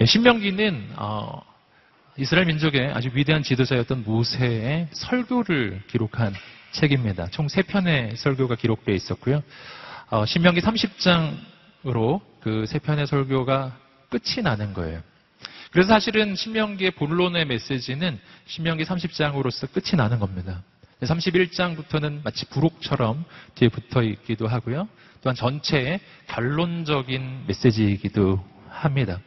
신명기는 이스라엘 민족의 아주 위대한 지도자였던 모세의 설교를 기록한 책입니다. 총 3편의 설교가 기록되어 있었고요. 신명기 30장으로 그 3편의 설교가 끝이 나는 거예요. 그래서 사실은 신명기의 본론의 메시지는 신명기 30장으로서 끝이 나는 겁니다. 31장부터는 마치 부록처럼 뒤에 붙어 있기도 하고요. 또한 전체의 결론적인 메시지이기도 합니다.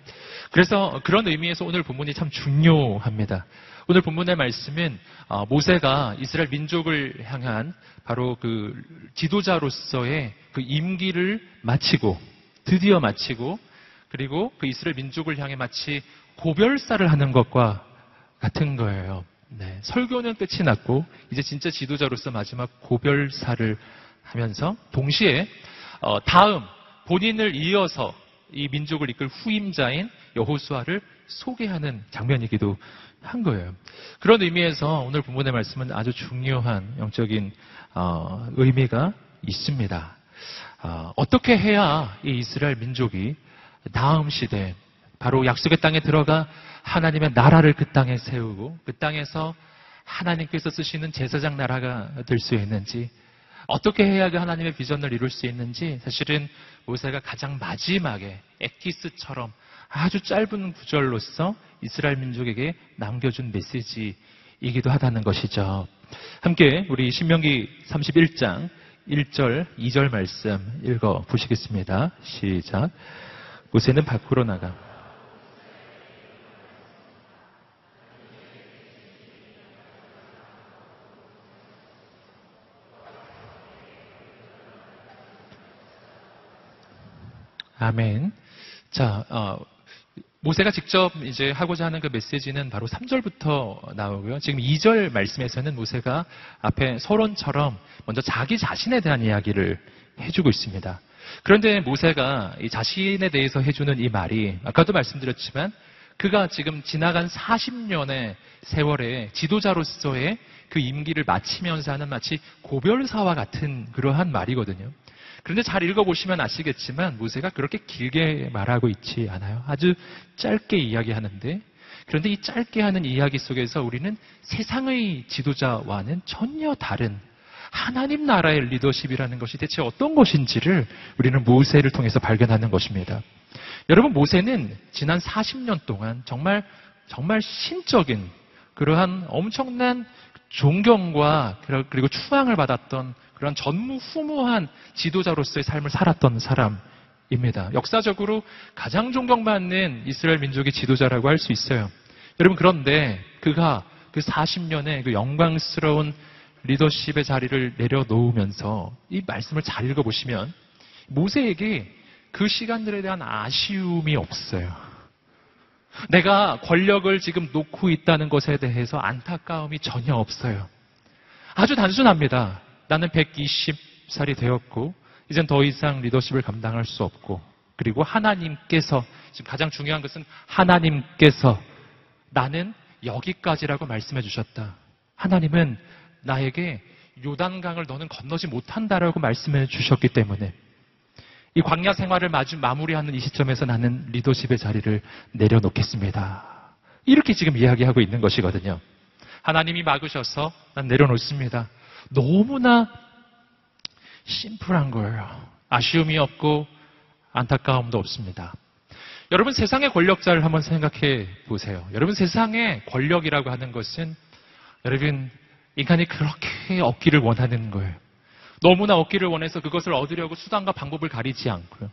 그래서 그런 의미에서 오늘 본문이 참 중요합니다. 오늘 본문의 말씀은 모세가 이스라엘 민족을 향한 바로 그 지도자로서의 그 임기를 드디어 마치고 그리고 그 이스라엘 민족을 향해 마치 고별사를 하는 것과 같은 거예요. 네, 설교는 끝이 났고 이제 진짜 지도자로서 마지막 고별사를 하면서 동시에 다음 본인을 이어서 이 민족을 이끌 후임자인 여호수아를 소개하는 장면이기도 한 거예요. 그런 의미에서 오늘 본문의 말씀은 아주 중요한 영적인 의미가 있습니다. 어떻게 해야 이 이스라엘 민족이 다음 시대 바로 약속의 땅에 들어가 하나님의 나라를 그 땅에 세우고 그 땅에서 하나님께서 쓰시는 제사장 나라가 될 수 있는지, 어떻게 해야 그 하나님의 비전을 이룰 수 있는지 사실은 모세가 가장 마지막에 엑기스처럼 아주 짧은 구절로서 이스라엘 민족에게 남겨준 메시지이기도 하다는 것이죠. 함께 우리 신명기 31장 1절, 2절 말씀 읽어보시겠습니다. 시작. 모세는 밖으로 나가 아멘. 자, 모세가 직접 이제 하고자 하는 그 메시지는 바로 3절부터 나오고요. 지금 2절 말씀에서는 모세가 앞에 서론처럼 먼저 자기 자신에 대한 이야기를 해주고 있습니다. 그런데 모세가 이 자신에 대해서 해주는 이 말이 아까도 말씀드렸지만 그가 지금 지나간 40년의 세월에 지도자로서의 그 임기를 마치면서 하는 마치 고별사와 같은 그러한 말이거든요. 그런데 잘 읽어보시면 아시겠지만 모세가 그렇게 길게 말하고 있지 않아요. 아주 짧게 이야기하는데, 그런데 이 짧게 하는 이야기 속에서 우리는 세상의 지도자와는 전혀 다른 하나님 나라의 리더십이라는 것이 대체 어떤 것인지를 우리는 모세를 통해서 발견하는 것입니다. 여러분, 모세는 지난 40년 동안 정말 신적인 그러한 엄청난 존경과 그리고 추앙을 받았던 그런 전무후무한 지도자로서의 삶을 살았던 사람입니다. 역사적으로 가장 존경받는 이스라엘 민족의 지도자라고 할 수 있어요. 여러분, 그런데 그가 그 40년의 그 영광스러운 리더십의 자리를 내려놓으면서 이 말씀을 잘 읽어보시면 모세에게 그 시간들에 대한 아쉬움이 없어요. 내가 권력을 지금 놓고 있다는 것에 대해서 안타까움이 전혀 없어요. 아주 단순합니다. 나는 120살이 되었고 이젠 더 이상 리더십을 감당할 수 없고, 그리고 하나님께서, 지금 가장 중요한 것은 하나님께서 나는 여기까지라고 말씀해 주셨다. 하나님은 나에게 요단강을 너는 건너지 못한다라고 말씀해 주셨기 때문에 이 광야 생활을 마무리하는 이 시점에서 나는 리더십의 자리를 내려놓겠습니다. 이렇게 지금 이야기하고 있는 것이거든요. 하나님이 막으셔서 난 내려놓습니다. 너무나 심플한 거예요. 아쉬움이 없고 안타까움도 없습니다. 여러분, 세상의 권력자를 한번 생각해 보세요. 여러분, 세상의 권력이라고 하는 것은 여러분, 인간이 그렇게 얻기를 원하는 거예요. 너무나 얻기를 원해서 그것을 얻으려고 수단과 방법을 가리지 않고요.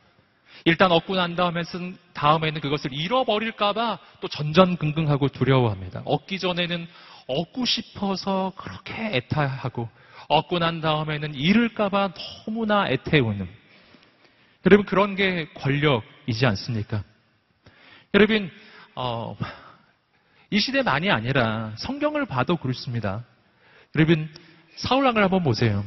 일단 얻고 난 다음에는 그것을 잃어버릴까봐 또 전전긍긍하고 두려워합니다. 얻기 전에는 얻고 싶어서 그렇게 애타하고, 얻고 난 다음에는 잃을까봐 너무나 애태우는, 여러분, 그런 게 권력이지 않습니까? 여러분, 이 시대만이 아니라 성경을 봐도 그렇습니다. 여러분, 사울왕을 한번 보세요.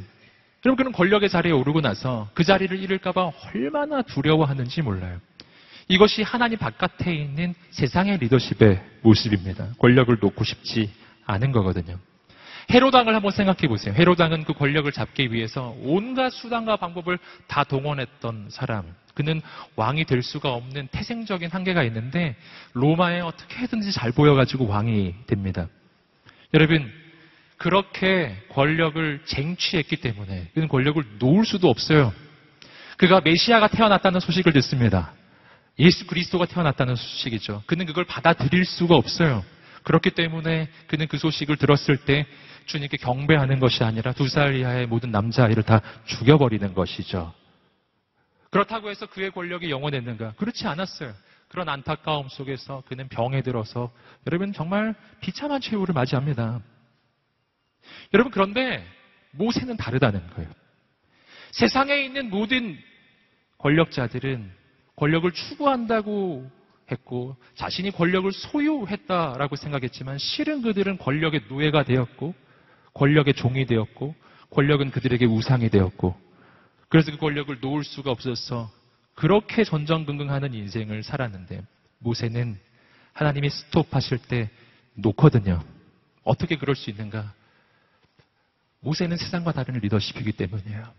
여러분, 그는 권력의 자리에 오르고 나서 그 자리를 잃을까봐 얼마나 두려워하는지 몰라요. 이것이 하나님 바깥에 있는 세상의 리더십의 모습입니다. 권력을 놓고 싶지 않은 거거든요. 헤롯 왕을 한번 생각해 보세요. 헤롯 왕은 그 권력을 잡기 위해서 온갖 수단과 방법을 다 동원했던 사람. 그는 왕이 될 수가 없는 태생적인 한계가 있는데 로마에 어떻게든지 잘 보여가지고 왕이 됩니다. 여러분, 그렇게 권력을 쟁취했기 때문에 그는 권력을 놓을 수도 없어요. 그가 메시아가 태어났다는 소식을 듣습니다. 예수 그리스도가 태어났다는 소식이죠. 그는 그걸 받아들일 수가 없어요. 그렇기 때문에 그는 그 소식을 들었을 때 주님께 경배하는 것이 아니라 2살 이하의 모든 남자아이를 다 죽여버리는 것이죠. 그렇다고 해서 그의 권력이 영원했는가? 그렇지 않았어요. 그런 안타까움 속에서 그는 병에 들어서 여러분 정말 비참한 최후를 맞이합니다. 여러분, 그런데 모세는 다르다는 거예요. 세상에 있는 모든 권력자들은 권력을 추구한다고 했고 자신이 권력을 소유했다라고 생각했지만 실은 그들은 권력의 노예가 되었고 권력의 종이 되었고 권력은 그들에게 우상이 되었고 그래서 그 권력을 놓을 수가 없어서 그렇게 전전긍긍하는 인생을 살았는데 모세는 하나님이 스톱하실 때 놓거든요. 어떻게 그럴 수 있는가? 모세는 세상과 다른 리더십이기 때문이에요.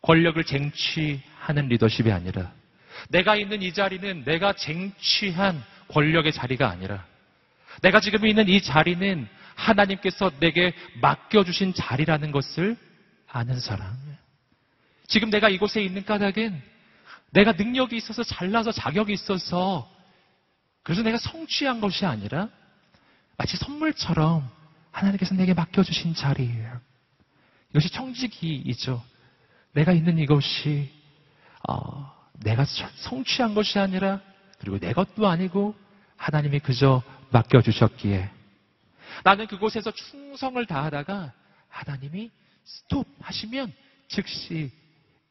권력을 쟁취하는 리더십이 아니라 내가 있는 이 자리는 내가 쟁취한 권력의 자리가 아니라 내가 지금 있는 이 자리는 하나님께서 내게 맡겨주신 자리라는 것을 아는 사람. 지금 내가 이곳에 있는 까닭은 내가 능력이 있어서 잘나서 자격이 있어서 그래서 내가 성취한 것이 아니라 마치 선물처럼 하나님께서 내게 맡겨주신 자리예요. 이것이 청지기이죠. 내가 있는 이것이 내가 성취한 것이 아니라 그리고 내 것도 아니고 하나님이 그저 맡겨주셨기에 나는 그곳에서 충성을 다하다가 하나님이 스톱 하시면 즉시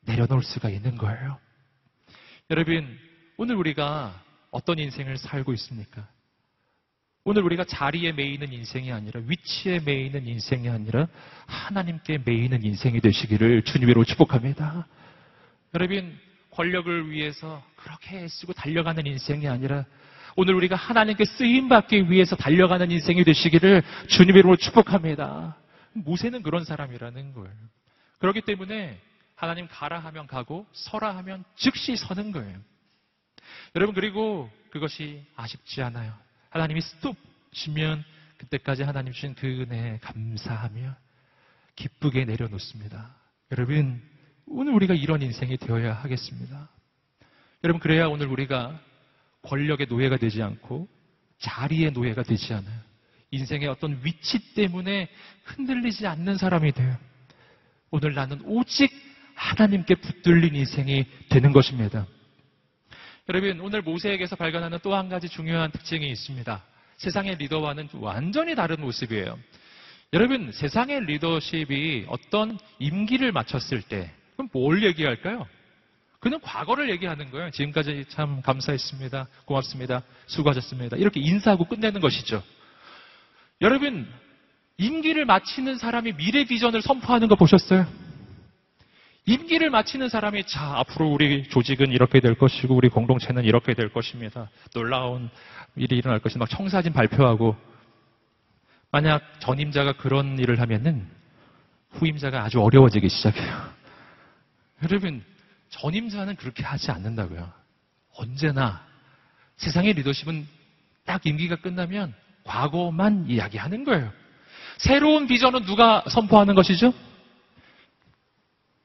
내려놓을 수가 있는 거예요. 여러분, 오늘 우리가 어떤 인생을 살고 있습니까? 오늘 우리가 자리에 매이는 인생이 아니라 위치에 매이는 인생이 아니라 하나님께 매이는 인생이 되시기를 주님으로 축복합니다. 여러분, 권력을 위해서 그렇게 애쓰고 달려가는 인생이 아니라 오늘 우리가 하나님께 쓰임받기 위해서 달려가는 인생이 되시기를 주님으로 축복합니다. 모세는 그런 사람이라는 거예요. 그렇기 때문에 하나님 가라 하면 가고 서라 하면 즉시 서는 거예요. 여러분, 그리고 그것이 아쉽지 않아요. 하나님이 스톱 주면 그때까지 하나님 주신 그 은혜에 감사하며 기쁘게 내려놓습니다. 여러분, 오늘 우리가 이런 인생이 되어야 하겠습니다. 여러분, 그래야 오늘 우리가 권력의 노예가 되지 않고 자리의 노예가 되지 않아요. 인생의 어떤 위치 때문에 흔들리지 않는 사람이 돼요. 오늘 나는 오직 하나님께 붙들린 인생이 되는 것입니다. 여러분, 오늘 모세에게서 발견하는 또 한 가지 중요한 특징이 있습니다. 세상의 리더와는 완전히 다른 모습이에요. 여러분, 세상의 리더십이 어떤 임기를 마쳤을 때 그럼 뭘 얘기할까요? 그는 과거를 얘기하는 거예요. 지금까지 참 감사했습니다. 고맙습니다. 수고하셨습니다. 이렇게 인사하고 끝내는 것이죠. 여러분, 임기를 마치는 사람이 미래 비전을 선포하는 거 보셨어요? 임기를 마치는 사람이 자, 앞으로 우리 조직은 이렇게 될 것이고 우리 공동체는 이렇게 될 것입니다. 놀라운 일이 일어날 것입니다. 막 청사진 발표하고 만약 전임자가 그런 일을 하면은 후임자가 아주 어려워지기 시작해요. 여러분, 전임자는 그렇게 하지 않는다고요. 언제나 세상의 리더십은 딱 임기가 끝나면 과거만 이야기하는 거예요. 새로운 비전은 누가 선포하는 것이죠?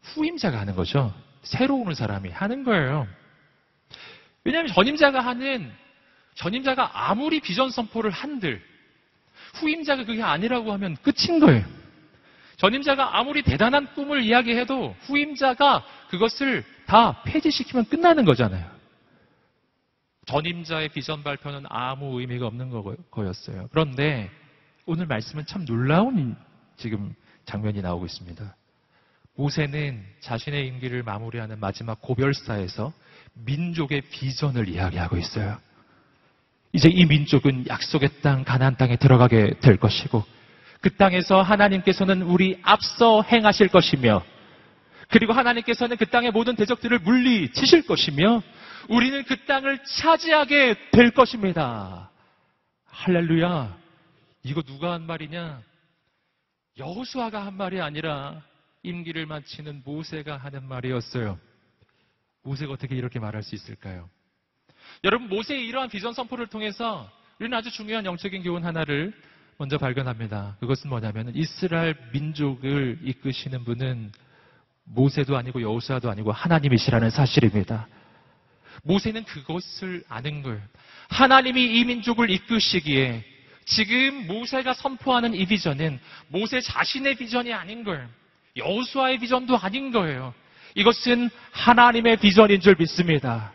후임자가 하는 거죠. 새로 오는 사람이 하는 거예요. 왜냐하면 전임자가 아무리 비전 선포를 한들 후임자가 그게 아니라고 하면 끝인 거예요. 전임자가 아무리 대단한 꿈을 이야기해도 후임자가 그것을 다 폐지시키면 끝나는 거잖아요. 전임자의 비전 발표는 아무 의미가 없는 거였어요. 그런데 오늘 말씀은 참 놀라운 지금 장면이 나오고 있습니다. 모세는 자신의 임기를 마무리하는 마지막 고별사에서 민족의 비전을 이야기하고 있어요. 이제 이 민족은 약속의 땅, 가나안 땅에 들어가게 될 것이고 그 땅에서 하나님께서는 우리 앞서 행하실 것이며 그리고 하나님께서는 그 땅의 모든 대적들을 물리치실 것이며 우리는 그 땅을 차지하게 될 것입니다. 할렐루야. 이거 누가 한 말이냐? 여호수아가 한 말이 아니라 임기를 마치는 모세가 하는 말이었어요. 모세가 어떻게 이렇게 말할 수 있을까요? 여러분, 모세의 이러한 비전 선포를 통해서 우리는 아주 중요한 영적인 교훈 하나를 먼저 발견합니다. 그것은 뭐냐면 이스라엘 민족을 이끄시는 분은 모세도 아니고 여호수아도 아니고 하나님이시라는 사실입니다. 모세는 그것을 아는 거예요. 하나님이 이 민족을 이끄시기에 지금 모세가 선포하는 이 비전은 모세 자신의 비전이 아닌 거예요. 여호수아의 비전도 아닌 거예요. 이것은 하나님의 비전인 줄 믿습니다.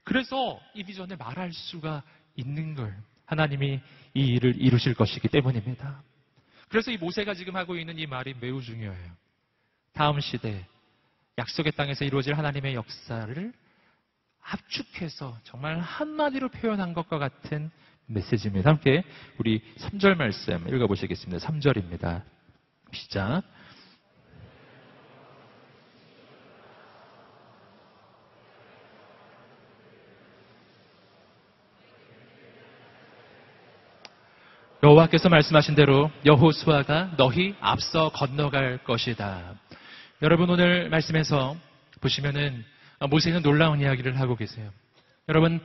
그래서 이 비전을 말할 수가 있는 거예요. 하나님이 이 일을 이루실 것이기 때문입니다. 그래서 이 모세가 지금 하고 있는 이 말이 매우 중요해요. 다음 시대, 약속의 땅에서 이루어질 하나님의 역사를 압축해서 정말 한마디로 표현한 것과 같은 메시지입니다. 함께 우리 3절 말씀 읽어보시겠습니다. 3절입니다. 시작. 여호와께서 말씀하신 대로 여호수아가 너희 앞서 건너갈 것이다. 여러분, 오늘 말씀에서 보시면은 모세는 놀라운 이야기를 하고 계세요. 여러분,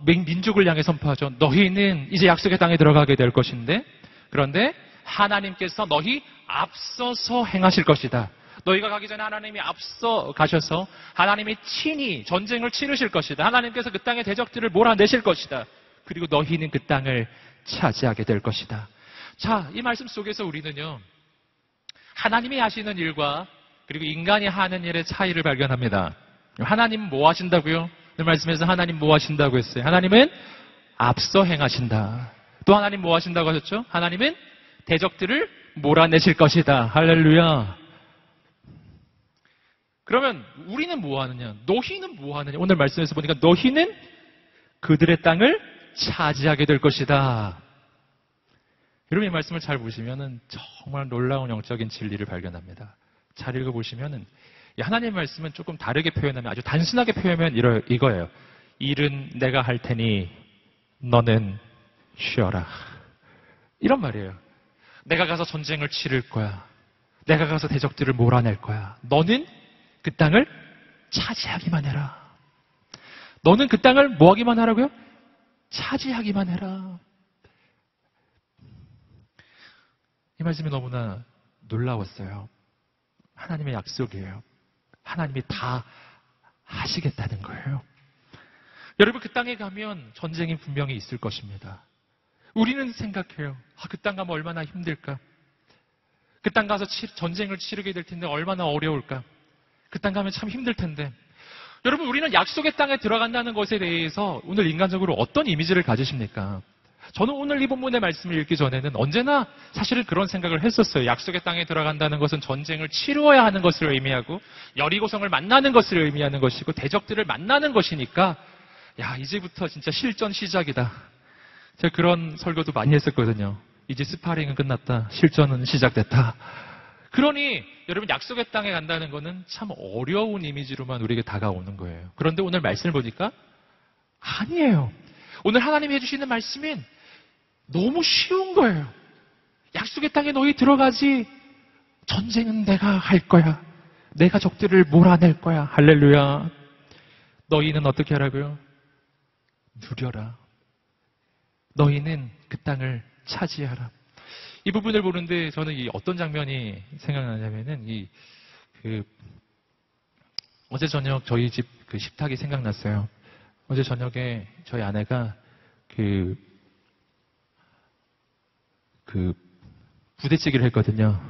민족을 향해 선포하죠. 너희는 이제 약속의 땅에 들어가게 될 것인데, 그런데 하나님께서 너희 앞서서 행하실 것이다. 너희가 가기 전에 하나님이 앞서 가셔서 하나님이 친히 전쟁을 치르실 것이다. 하나님께서 그 땅의 대적들을 몰아내실 것이다. 그리고 너희는 그 땅을 차지하게 될 것이다. 자, 이 말씀 속에서 우리는요, 하나님이 하시는 일과 그리고 인간이 하는 일의 차이를 발견합니다. 하나님은 뭐 하신다고요? 오늘 말씀에서 하나님 뭐 하신다고 했어요? 하나님은 앞서 행하신다. 또 하나님 뭐 하신다고 하셨죠? 하나님은 대적들을 몰아내실 것이다. 할렐루야. 그러면 우리는 뭐 하느냐? 너희는 뭐 하느냐? 오늘 말씀에서 보니까 너희는 그들의 땅을 차지하게 될 것이다. 여러분, 이 말씀을 잘 보시면은 정말 놀라운 영적인 진리를 발견합니다. 잘 읽어보시면은 하나님의 말씀은 조금 다르게 표현하면, 아주 단순하게 표현하면 이거예요. 일은 내가 할 테니 너는 쉬어라. 이런 말이에요. 내가 가서 전쟁을 치를 거야. 내가 가서 대적들을 몰아낼 거야. 너는 그 땅을 차지하기만 해라. 너는 그 땅을 뭐 하기만 하라고요? 차지하기만 해라. 이 말씀이 너무나 놀라웠어요. 하나님의 약속이에요. 하나님이 다 하시겠다는 거예요. 여러분, 그 땅에 가면 전쟁이 분명히 있을 것입니다. 우리는 생각해요. 그 땅 가면 얼마나 힘들까? 그 땅 가서 전쟁을 치르게 될 텐데 얼마나 어려울까? 그 땅 가면 참 힘들 텐데. 여러분, 우리는 약속의 땅에 들어간다는 것에 대해서 오늘 인간적으로 어떤 이미지를 가지십니까? 저는 오늘 이 본문의 말씀을 읽기 전에는 언제나 사실은 그런 생각을 했었어요. 약속의 땅에 들어간다는 것은 전쟁을 치루어야 하는 것을 의미하고 여리고성을 만나는 것을 의미하는 것이고 대적들을 만나는 것이니까 야, 이제부터 진짜 실전 시작이다. 제가 그런 설교도 많이 했었거든요. 이제 스파링은 끝났다. 실전은 시작됐다. 그러니 여러분, 약속의 땅에 간다는 것은 참 어려운 이미지로만 우리에게 다가오는 거예요. 그런데 오늘 말씀을 보니까 아니에요. 오늘 하나님이 해주시는 말씀은 너무 쉬운 거예요. 약속의 땅에 너희 들어가지. 전쟁은 내가 할 거야. 내가 적들을 몰아낼 거야. 할렐루야. 너희는 어떻게 하라고요? 누려라. 너희는 그 땅을 차지하라. 이 부분을 보는데 저는 이 어떤 장면이 생각나냐면은 어제 저녁 저희 집 그 식탁이 생각났어요. 어제 저녁에 저희 아내가 그 부대찌개를 했거든요.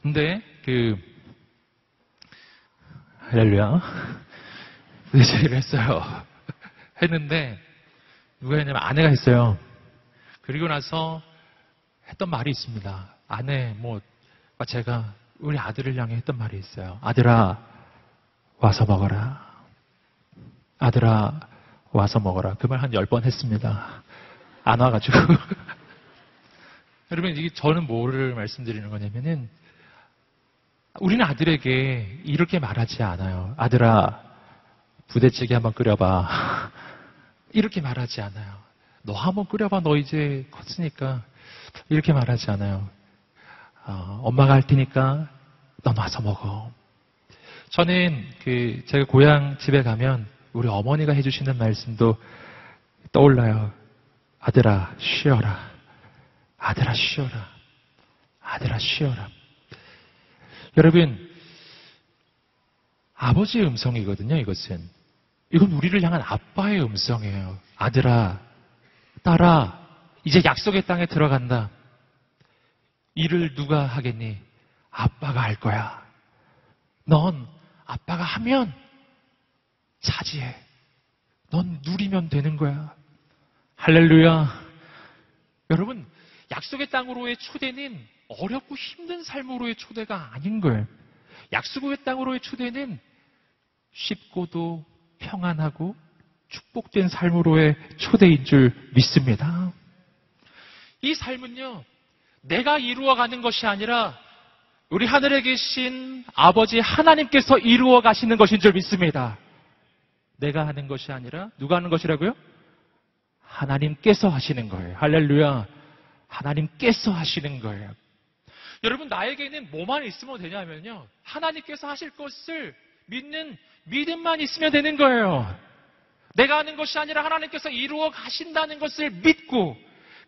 근데 할렐루야. 부대찌개를 했어요. 했는데 누가 했냐면 아내가 했어요. 그리고 나서 했던 말이 있습니다. 제가 우리 아들을 향해 했던 말이 있어요. 아들아, 와서 먹어라. 아들아, 와서 먹어라. 그 말 한 10번 했습니다. 안 와가지고. 여러분, 이게 저는 뭐를 말씀드리는 거냐면은, 우리는 아들에게 이렇게 말하지 않아요. 아들아, 부대찌개 한번 끓여봐. 이렇게 말하지 않아요. 너 한번 끓여봐. 너 이제 컸으니까. 이렇게 말하지 않아요. 엄마가 할 테니까 넌 와서 먹어. 저는 제가 고향 집에 가면 우리 어머니가 해주시는 말씀도 떠올라요. 아들아, 쉬어라. 아들아, 쉬어라. 아들아, 쉬어라. 여러분, 아버지의 음성이거든요, 이것은. 이건 우리를 향한 아빠의 음성이에요. 아들아, 딸아, 이제 약속의 땅에 들어간다. 일을 누가 하겠니? 아빠가 할 거야. 넌 아빠가 하면 차지해. 넌 누리면 되는 거야. 할렐루야. 여러분, 약속의 땅으로의 초대는 어렵고 힘든 삶으로의 초대가 아닌 거예요. 약속의 땅으로의 초대는 쉽고도 평안하고 축복된 삶으로의 초대인 줄 믿습니다. 이 삶은요, 내가 이루어가는 것이 아니라 우리 하늘에 계신 아버지 하나님께서 이루어 가시는 것인 줄 믿습니다. 내가 하는 것이 아니라 누가 하는 것이라고요? 하나님께서 하시는 거예요. 할렐루야. 하나님께서 하시는 거예요. 여러분, 나에게는 뭐만 있으면 되냐면요, 하나님께서 하실 것을 믿는 믿음만 있으면 되는 거예요. 내가 하는 것이 아니라 하나님께서 이루어 가신다는 것을 믿고,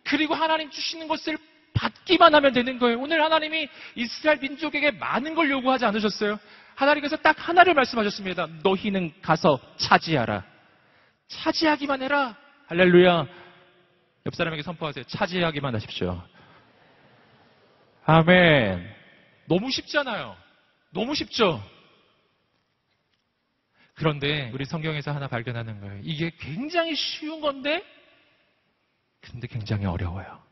그리고 하나님 주시는 것을 받기만 하면 되는 거예요. 오늘 하나님이 이스라엘 민족에게 많은 걸 요구하지 않으셨어요. 하나님께서 딱 하나를 말씀하셨습니다. 너희는 가서 차지하라. 차지하기만 해라. 할렐루야. 옆 사람에게 선포하세요. 차지하기만 하십시오. 아멘. 너무 쉽잖아요. 너무 쉽죠? 그런데 우리 성경에서 하나 발견하는 거예요. 이게 굉장히 쉬운 건데, 근데 굉장히 어려워요.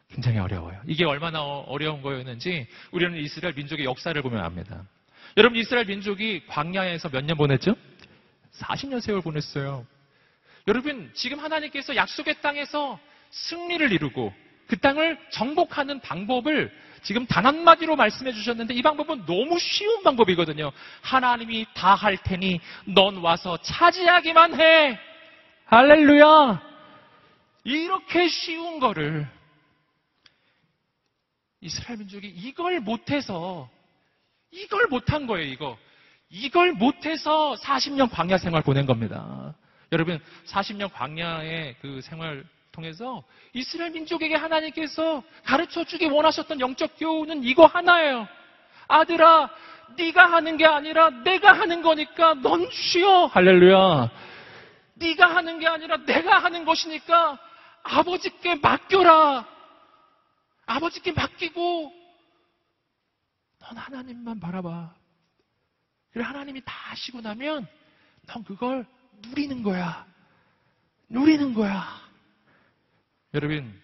굉장히 어려워요. 이게 얼마나 어려운 거였는지 우리는 이스라엘 민족의 역사를 보면 압니다. 여러분, 이스라엘 민족이 광야에서 몇 년 보냈죠? 40년 세월 보냈어요. 여러분, 지금 하나님께서 약속의 땅에서 승리를 이루고 그 땅을 정복하는 방법을 지금 단 한마디로 말씀해 주셨는데, 이 방법은 너무 쉬운 방법이거든요. 하나님이 다 할 테니 넌 와서 차지하기만 해. 할렐루야. 이렇게 쉬운 거를 이스라엘 민족이 이걸 못한 거예요. 이걸 못해서 40년 광야 생활 보낸 겁니다. 여러분, 40년 광야의 그 생활 통해서 이스라엘 민족에게 하나님께서 가르쳐주기 원하셨던 영적 교훈은 이거 하나예요. 아들아, 네가 하는 게 아니라 내가 하는 거니까 넌 쉬어. 할렐루야. 네가 하는 게 아니라 내가 하는 것이니까 아버지께 맡겨라. 아버지께 맡기고 넌 하나님만 바라봐. 그리고 하나님이 다 하시고 나면 넌 그걸 누리는 거야. 누리는 거야. 여러분,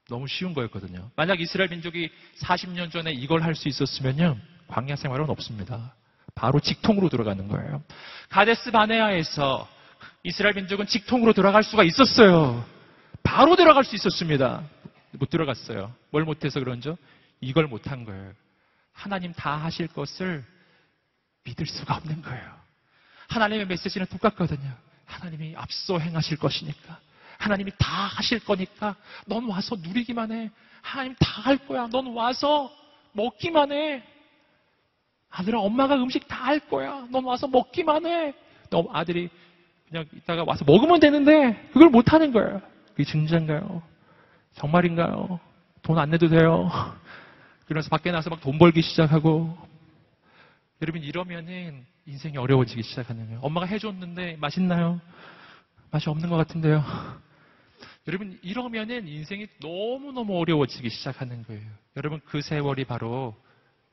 너무 쉬운 거였거든요. 만약 이스라엘 민족이 40년 전에 이걸 할 수 있었으면요, 광야 생활은 없습니다. 바로 직통으로 들어가는 거예요. 가데스 바네아에서 이스라엘 민족은 직통으로 들어갈 수가 있었어요. 바로 들어갈 수 있었습니다. 못 들어갔어요. 뭘 못해서 그런죠? 이걸 못한 거예요. 하나님 다 하실 것을 믿을 수가 없는 거예요. 하나님의 메시지는 똑같거든요. 하나님이 앞서 행하실 것이니까, 하나님이 다 하실 거니까 넌 와서 누리기만 해. 하나님 다 할 거야. 넌 와서 먹기만 해. 아들아, 엄마가 음식 다 할 거야. 넌 와서 먹기만 해. 너 아들이 그냥 이따가 와서 먹으면 되는데 그걸 못 하는 거예요. 그게 진짜인가요? 정말인가요? 돈 안 내도 돼요. 그러면서 밖에 나서 막 돈 벌기 시작하고. 여러분, 이러면은 인생이 어려워지기 시작하는 거예요. 엄마가 해줬는데 맛있나요? 맛이 없는 것 같은데요. 여러분, 이러면은 인생이 너무너무 어려워지기 시작하는 거예요. 여러분, 그 세월이 바로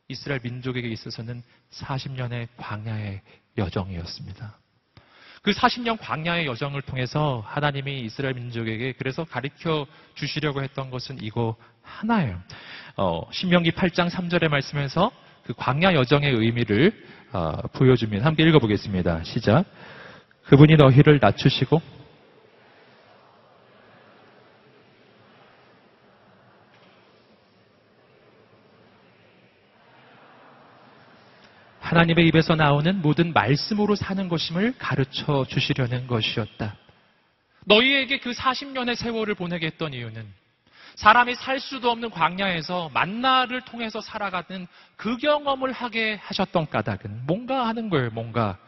이스라엘 민족에게 있어서는 40년의 광야의 여정이었습니다. 그 40년 광야의 여정을 통해서 하나님이 이스라엘 민족에게 그래서 가르쳐 주시려고 했던 것은 이거 하나예요. 신명기 8장 3절의 말씀에서 그 광야 여정의 의미를 보여줍니다. 함께 읽어보겠습니다. 시작. 그분이 너희를 낮추시고 하나님의 입에서 나오는 모든 말씀으로 사는 것임을 가르쳐 주시려는 것이었다. 너희에게 그 40년의 세월을 보내게 했던 이유는 사람이 살 수도 없는 광야에서 만나를 통해서 살아가는 그 경험을 하게 하셨던 까닭은 뭔가 하는 거예요, 뭔가.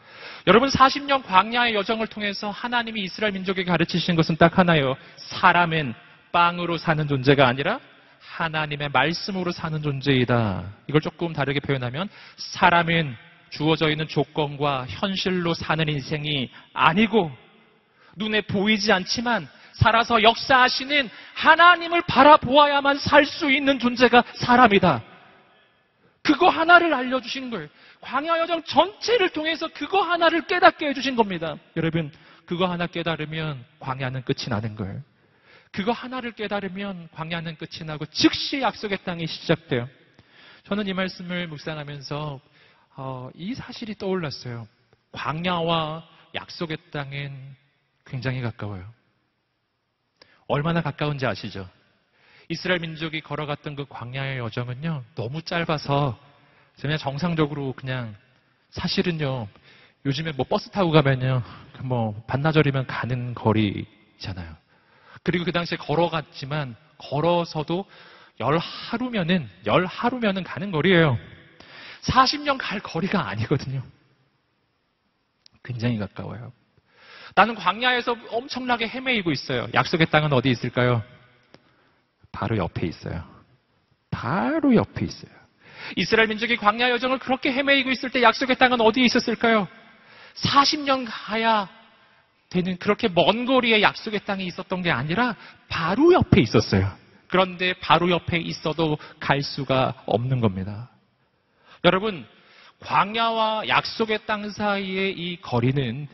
여러분, 40년 광야의 여정을 통해서 하나님이 이스라엘 민족에게 가르치신 것은 딱 하나예요. 사람은 빵으로 사는 존재가 아니라 하나님의 말씀으로 사는 존재이다. 이걸 조금 다르게 표현하면 사람은 주어져 있는 조건과 현실로 사는 인생이 아니고 눈에 보이지 않지만 살아서 역사하시는 하나님을 바라보아야만 살 수 있는 존재가 사람이다. 그거 하나를 알려주신 거예요. 광야 여정 전체를 통해서 그거 하나를 깨닫게 해주신 겁니다. 여러분, 그거 하나 깨달으면 광야는 끝이 나는 거예요. 그거 하나를 깨달으면 광야는 끝이 나고 즉시 약속의 땅이 시작돼요. 저는 이 말씀을 묵상하면서 이 사실이 떠올랐어요. 광야와 약속의 땅은 굉장히 가까워요. 얼마나 가까운지 아시죠? 이스라엘 민족이 걸어갔던 그 광야의 여정은요, 너무 짧아서 그냥 정상적으로 그냥 사실은요, 요즘에 뭐 버스 타고 가면요, 뭐 반나절이면 가는 거리잖아요. 그리고 그 당시에 걸어갔지만 걸어서도 열 하루면은 가는 거리예요. 40년 갈 거리가 아니거든요. 굉장히 가까워요. 나는 광야에서 엄청나게 헤매이고 있어요. 약속의 땅은 어디 있을까요? 바로 옆에 있어요. 바로 옆에 있어요. 이스라엘 민족이 광야 여정을 그렇게 헤매이고 있을 때 약속의 땅은 어디에 있었을까요? 40년 가야 되는 그렇게 먼 거리에 약속의 땅이 있었던 게 아니라 바로 옆에 있었어요. 그런데 바로 옆에 있어도 갈 수가 없는 겁니다. 여러분, 광야와 약속의 땅 사이의 이 거리는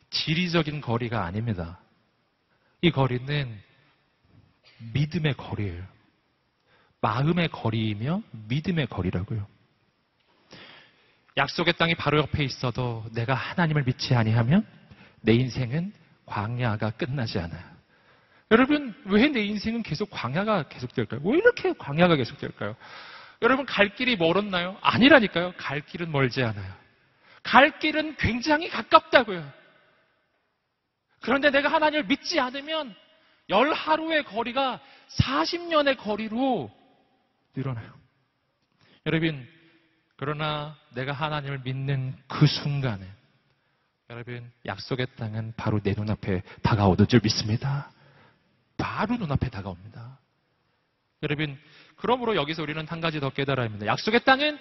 지리적인 거리가 아닙니다. 이 거리는 믿음의 거리예요. 마음의 거리이며 믿음의 거리라고요. 약속의 땅이 바로 옆에 있어도 내가 하나님을 믿지 아니하면 내 인생은 광야가 끝나지 않아요. 여러분, 왜 내 인생은 계속 광야가 계속될까요? 왜 이렇게 광야가 계속될까요? 여러분, 갈 길이 멀었나요? 아니라니까요. 갈 길은 멀지 않아요. 갈 길은 굉장히 가깝다고요. 그런데 내가 하나님을 믿지 않으면 열 하루의 거리가 40년의 거리로 늘어나요. 여러분, 그러나 내가 하나님을 믿는 그 순간에 여러분, 약속의 땅은 바로 내 눈앞에 다가오는 줄 믿습니다. 바로 눈앞에 다가옵니다. 여러분, 그러므로 여기서 우리는 한 가지 더 깨달아야 합니다. 약속의 땅은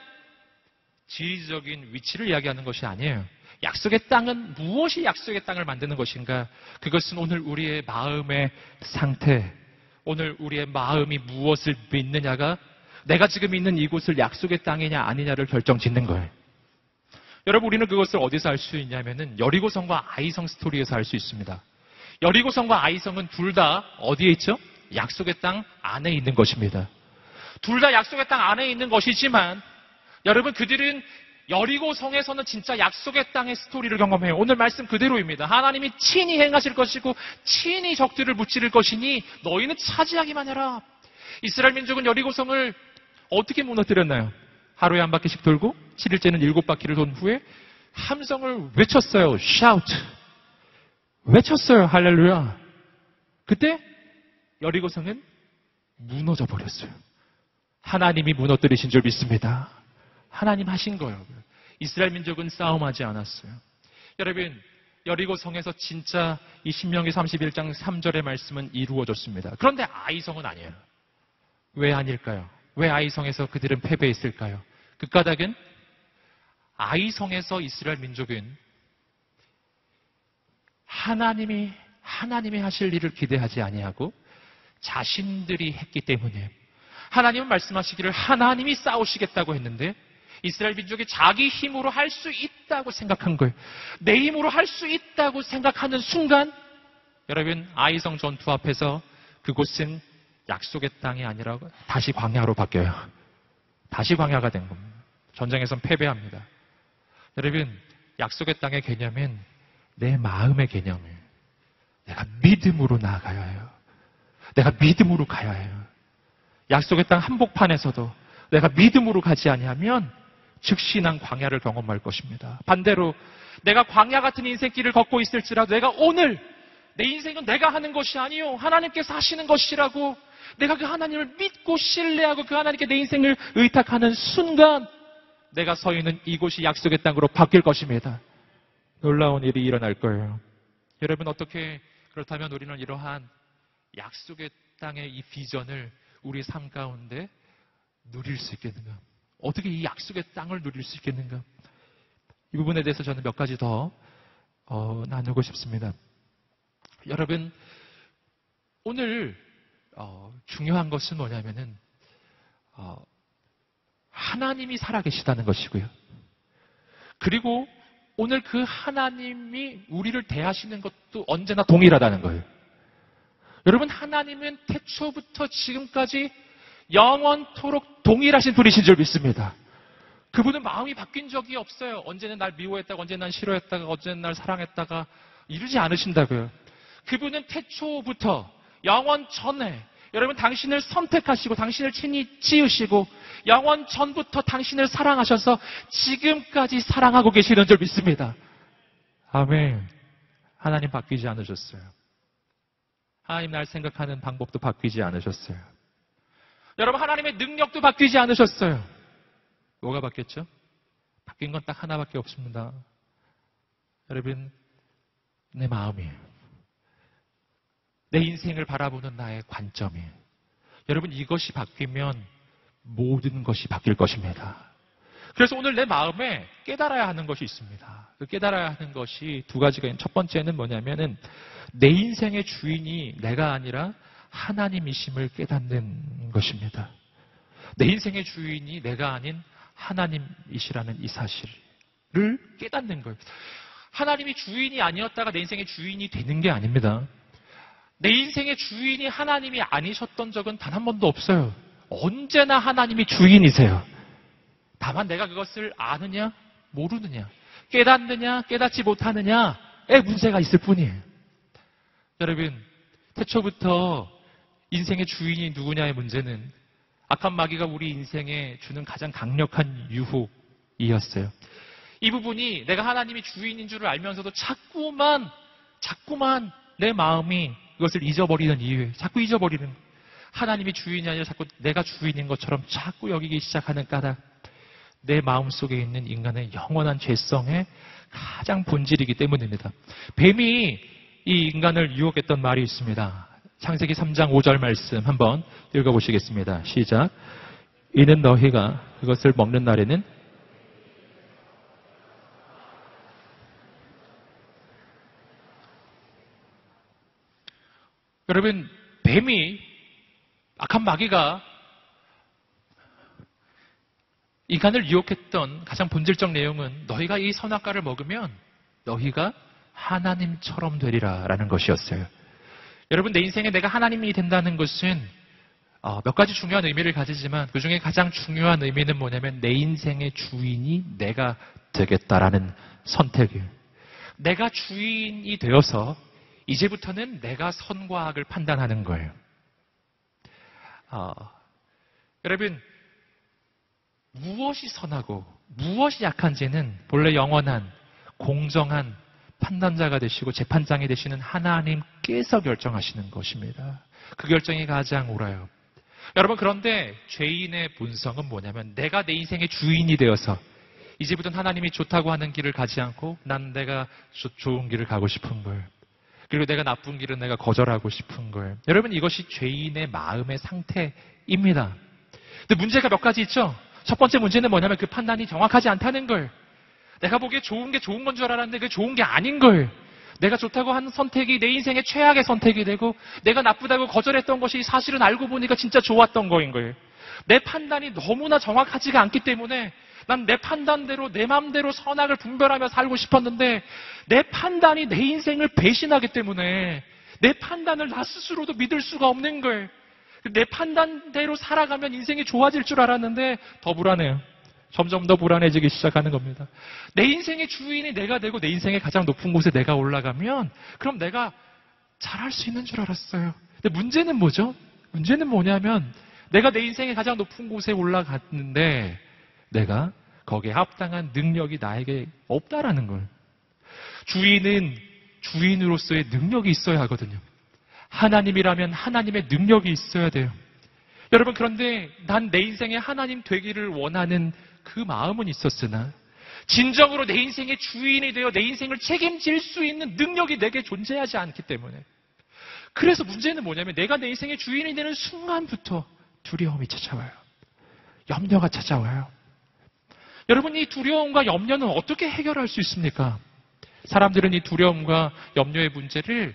지리적인 위치를 이야기하는 것이 아니에요. 약속의 땅은 무엇이 약속의 땅을 만드는 것인가? 그것은 오늘 우리의 마음의 상태, 오늘 우리의 마음이 무엇을 믿느냐가 내가 지금 있는 이곳을 약속의 땅이냐 아니냐를 결정짓는 거예요. 여러분, 우리는 그것을 어디서 알 수 있냐면은 여리고성과 아이성 스토리에서 알 수 있습니다. 여리고성과 아이성은 둘 다 어디에 있죠? 약속의 땅 안에 있는 것입니다. 둘 다 약속의 땅 안에 있는 것이지만 여러분, 그들은 여리고성에서는 진짜 약속의 땅의 스토리를 경험해요. 오늘 말씀 그대로입니다. 하나님이 친히 행하실 것이고 친히 적들을 무찌를 것이니 너희는 차지하기만 해라. 이스라엘 민족은 여리고성을 어떻게 무너뜨렸나요? 하루에 한 바퀴씩 돌고 7일째는 7바퀴를 돈 후에 함성을 외쳤어요. shout. 외쳤어요. 할렐루야. 그때 여리고성은 무너져 버렸어요. 하나님이 무너뜨리신 줄 믿습니다. 하나님 하신 거예요. 이스라엘 민족은 싸움하지 않았어요. 여러분, 여리고성에서 진짜 이 신명기 31장 3절의 말씀은 이루어졌습니다. 그런데 아이성은 아니에요. 왜 아닐까요? 왜 아이성에서 그들은 패배했을까요? 그 까닭은 아이성에서 이스라엘 민족은 하나님이 하실 일을 기대하지 아니하고 자신들이 했기 때문에 하나님은 말씀하시기를 하나님이 싸우시겠다고 했는데 이스라엘 민족이 자기 힘으로 할 수 있다고 생각한 거예요. 내 힘으로 할 수 있다고 생각하는 순간 여러분, 아이성 전투 앞에서 그곳은 약속의 땅이 아니라 다시 광야로 바뀌어요. 다시 광야가 된 겁니다. 전쟁에선 패배합니다. 여러분, 약속의 땅의 개념은 내 마음의 개념이에요. 내가 믿음으로 나아가야 해요. 내가 믿음으로 가야 해요. 약속의 땅 한복판에서도 내가 믿음으로 가지 아니하면 즉시 난 광야를 경험할 것입니다. 반대로 내가 광야 같은 인생길을 걷고 있을지라도 내가 오늘 내 인생은 내가 하는 것이 아니요 하나님께서 하시는 것이라고 내가 그 하나님을 믿고 신뢰하고 그 하나님께 내 인생을 의탁하는 순간 내가 서 있는 이곳이 약속의 땅으로 바뀔 것입니다. 놀라운 일이 일어날 거예요. 여러분 어떻게 그렇다면 우리는 이러한 약속의 땅의 이 비전을 우리 삶 가운데 누릴 수 있겠는가? 어떻게 이 약속의 땅을 누릴 수 있겠는가? 이 부분에 대해서 저는 몇 가지 더 나누고 싶습니다. 여러분 오늘 중요한 것은 뭐냐면은 하나님이 살아계시다는 것이고요. 그리고 오늘 그 하나님이 우리를 대하시는 것도 언제나 동일하다는 거예요. 여러분 하나님은 태초부터 지금까지 영원토록 동일하신 분이신 줄 믿습니다. 그분은 마음이 바뀐 적이 없어요. 언제는 날 미워했다가 언제는 날 싫어했다가 언제는 날 사랑했다가 이러지 않으신다고요. 그분은 태초부터 영원 전에 여러분 당신을 선택하시고 당신을 친히 지으시고 영원 전부터 당신을 사랑하셔서 지금까지 사랑하고 계시는 줄 믿습니다. 아멘. 하나님 바뀌지 않으셨어요. 하나님 날 생각하는 방법도 바뀌지 않으셨어요. 여러분 하나님의 능력도 바뀌지 않으셨어요. 뭐가 바뀌었죠? 바뀐 건 딱 하나밖에 없습니다. 여러분 내 마음이에요. 내 인생을 바라보는 나의 관점이에요. 여러분 이것이 바뀌면 모든 것이 바뀔 것입니다. 그래서 오늘 내 마음에 깨달아야 하는 것이 있습니다. 그 깨달아야 하는 것이 두 가지가 있는 첫 번째는 뭐냐면은 내 인생의 주인이 내가 아니라 하나님이심을 깨닫는 것입니다. 내 인생의 주인이 내가 아닌 하나님이시라는 이 사실을 깨닫는 거예요. 하나님이 주인이 아니었다가 내 인생의 주인이 되는 게 아닙니다. 내 인생의 주인이 하나님이 아니셨던 적은 단 한 번도 없어요. 언제나 하나님이 주인이세요. 다만 내가 그것을 아느냐 모르느냐 깨닫느냐 깨닫지 못하느냐의 문제가 있을 뿐이에요. 여러분 태초부터 인생의 주인이 누구냐의 문제는 악한 마귀가 우리 인생에 주는 가장 강력한 유혹이었어요. 이 부분이 내가 하나님이 주인인 줄을 알면서도 자꾸만 내 마음이 그것을 잊어버리는 이유예요. 자꾸 잊어버리는 하나님이 주인이 아니라 자꾸 내가 주인인 것처럼 자꾸 여기기 시작하는 까닭 내 마음속에 있는 인간의 영원한 죄성의 가장 본질이기 때문입니다. 뱀이 이 인간을 유혹했던 말이 있습니다. 창세기 3장 5절 말씀 한번 읽어보시겠습니다. 시작. 이는 너희가 그것을 먹는 날에는 여러분 뱀이 악한 마귀가 인간을 유혹했던 가장 본질적 내용은 너희가 이 선악과를 먹으면 너희가 하나님처럼 되리라 라는 것이었어요. 여러분 내 인생에 내가 하나님이 된다는 것은 몇 가지 중요한 의미를 가지지만 그 중에 가장 중요한 의미는 뭐냐면 내 인생의 주인이 내가 되겠다라는 선택이에요. 내가 주인이 되어서 이제부터는 내가 선과 악을 판단하는 거예요. 여러분 무엇이 선하고 무엇이 약한지는 본래 영원한 공정한 판단자가 되시고 재판장이 되시는 하나님께서 결정하시는 것입니다. 그 결정이 가장 옳아요. 여러분 그런데 죄인의 본성은 뭐냐면 내가 내 인생의 주인이 되어서 이제부터는 하나님이 좋다고 하는 길을 가지 않고 난 내가 좋은 길을 가고 싶은 거예요. 그리고 내가 나쁜 길은 내가 거절하고 싶은 거예요. 여러분 이것이 죄인의 마음의 상태입니다. 근데 문제가 몇 가지 있죠? 첫 번째 문제는 뭐냐면 그 판단이 정확하지 않다는 거예요. 내가 보기에 좋은 게 좋은 건 줄 알았는데 그게 좋은 게 아닌 거예요. 내가 좋다고 하는 선택이 내 인생의 최악의 선택이 되고 내가 나쁘다고 거절했던 것이 사실은 알고 보니까 진짜 좋았던 거인 거예요. 내 판단이 너무나 정확하지가 않기 때문에 난 내 판단대로 내 마음대로 선악을 분별하며 살고 싶었는데 내 판단이 내 인생을 배신하기 때문에 내 판단을 나 스스로도 믿을 수가 없는 거예요. 내 판단대로 살아가면 인생이 좋아질 줄 알았는데 더 불안해요. 점점 더 불안해지기 시작하는 겁니다. 내 인생의 주인이 내가 되고 내 인생의 가장 높은 곳에 내가 올라가면 그럼 내가 잘할 수 있는 줄 알았어요. 근데 문제는 뭐죠? 문제는 뭐냐면 내가 내 인생의 가장 높은 곳에 올라갔는데 내가 거기에 합당한 능력이 나에게 없다라는 걸. 주인은 주인으로서의 능력이 있어야 하거든요. 하나님이라면 하나님의 능력이 있어야 돼요. 여러분, 그런데 난 내 인생에 하나님 되기를 원하는 그 마음은 있었으나 진정으로 내 인생의 주인이 되어 내 인생을 책임질 수 있는 능력이 내게 존재하지 않기 때문에, 그래서 문제는 뭐냐면 내가 내 인생의 주인이 되는 순간부터 두려움이 찾아와요. 염려가 찾아와요. 여러분, 이 두려움과 염려는 어떻게 해결할 수 있습니까? 사람들은 이 두려움과 염려의 문제를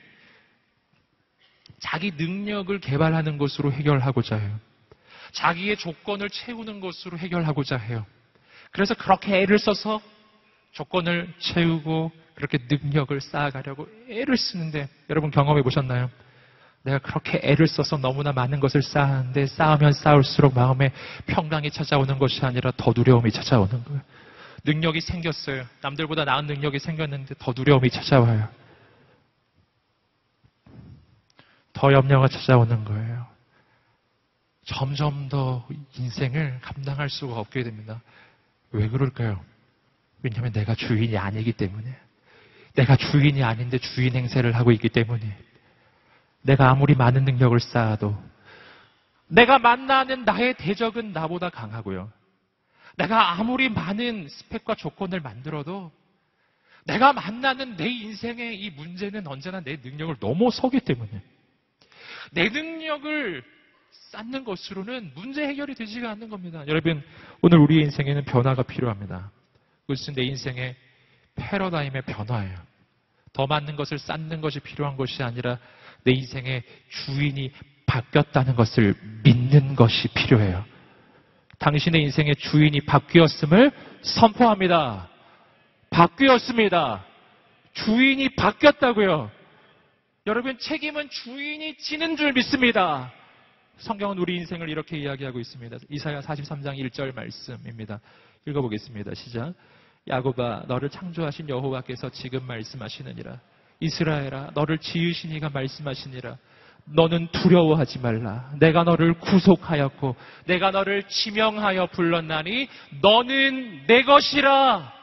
자기 능력을 개발하는 것으로 해결하고자 해요. 자기의 조건을 채우는 것으로 해결하고자 해요. 그래서 그렇게 애를 써서 조건을 채우고 그렇게 능력을 쌓아가려고 애를 쓰는데, 여러분 경험해 보셨나요? 내가 그렇게 애를 써서 너무나 많은 것을 쌓았는데 쌓으면 쌓을수록 마음에 평강이 찾아오는 것이 아니라 더 두려움이 찾아오는 거예요. 능력이 생겼어요. 남들보다 나은 능력이 생겼는데 더 두려움이 찾아와요. 더 염려가 찾아오는 거예요. 점점 더 인생을 감당할 수가 없게 됩니다. 왜 그럴까요? 왜냐하면 내가 주인이 아니기 때문에, 내가 주인이 아닌데 주인 행세를 하고 있기 때문에, 내가 아무리 많은 능력을 쌓아도 내가 만나는 나의 대적은 나보다 강하고요. 내가 아무리 많은 스펙과 조건을 만들어도 내가 만나는 내 인생의 이 문제는 언제나 내 능력을 넘어서기 때문에, 내 능력을 쌓는 것으로는 문제 해결이 되지가 않는 겁니다. 여러분, 오늘 우리의 인생에는 변화가 필요합니다. 그것은 내 인생의 패러다임의 변화예요. 더 많은 것을 쌓는 것이 필요한 것이 아니라 내 인생의 주인이 바뀌었다는 것을 믿는 것이 필요해요. 당신의 인생의 주인이 바뀌었음을 선포합니다. 바뀌었습니다. 주인이 바뀌었다고요. 여러분, 책임은 주인이 지는 줄 믿습니다. 성경은 우리 인생을 이렇게 이야기하고 있습니다. 이사야 43장 1절 말씀입니다. 읽어보겠습니다. 시작. 야곱아, 너를 창조하신 여호와께서 지금 말씀하시느니라. 이스라엘아, 너를 지으신 이가 말씀하시니라. 너는 두려워하지 말라. 내가 너를 구속하였고 내가 너를 지명하여 불렀나니 너는 내 것이라.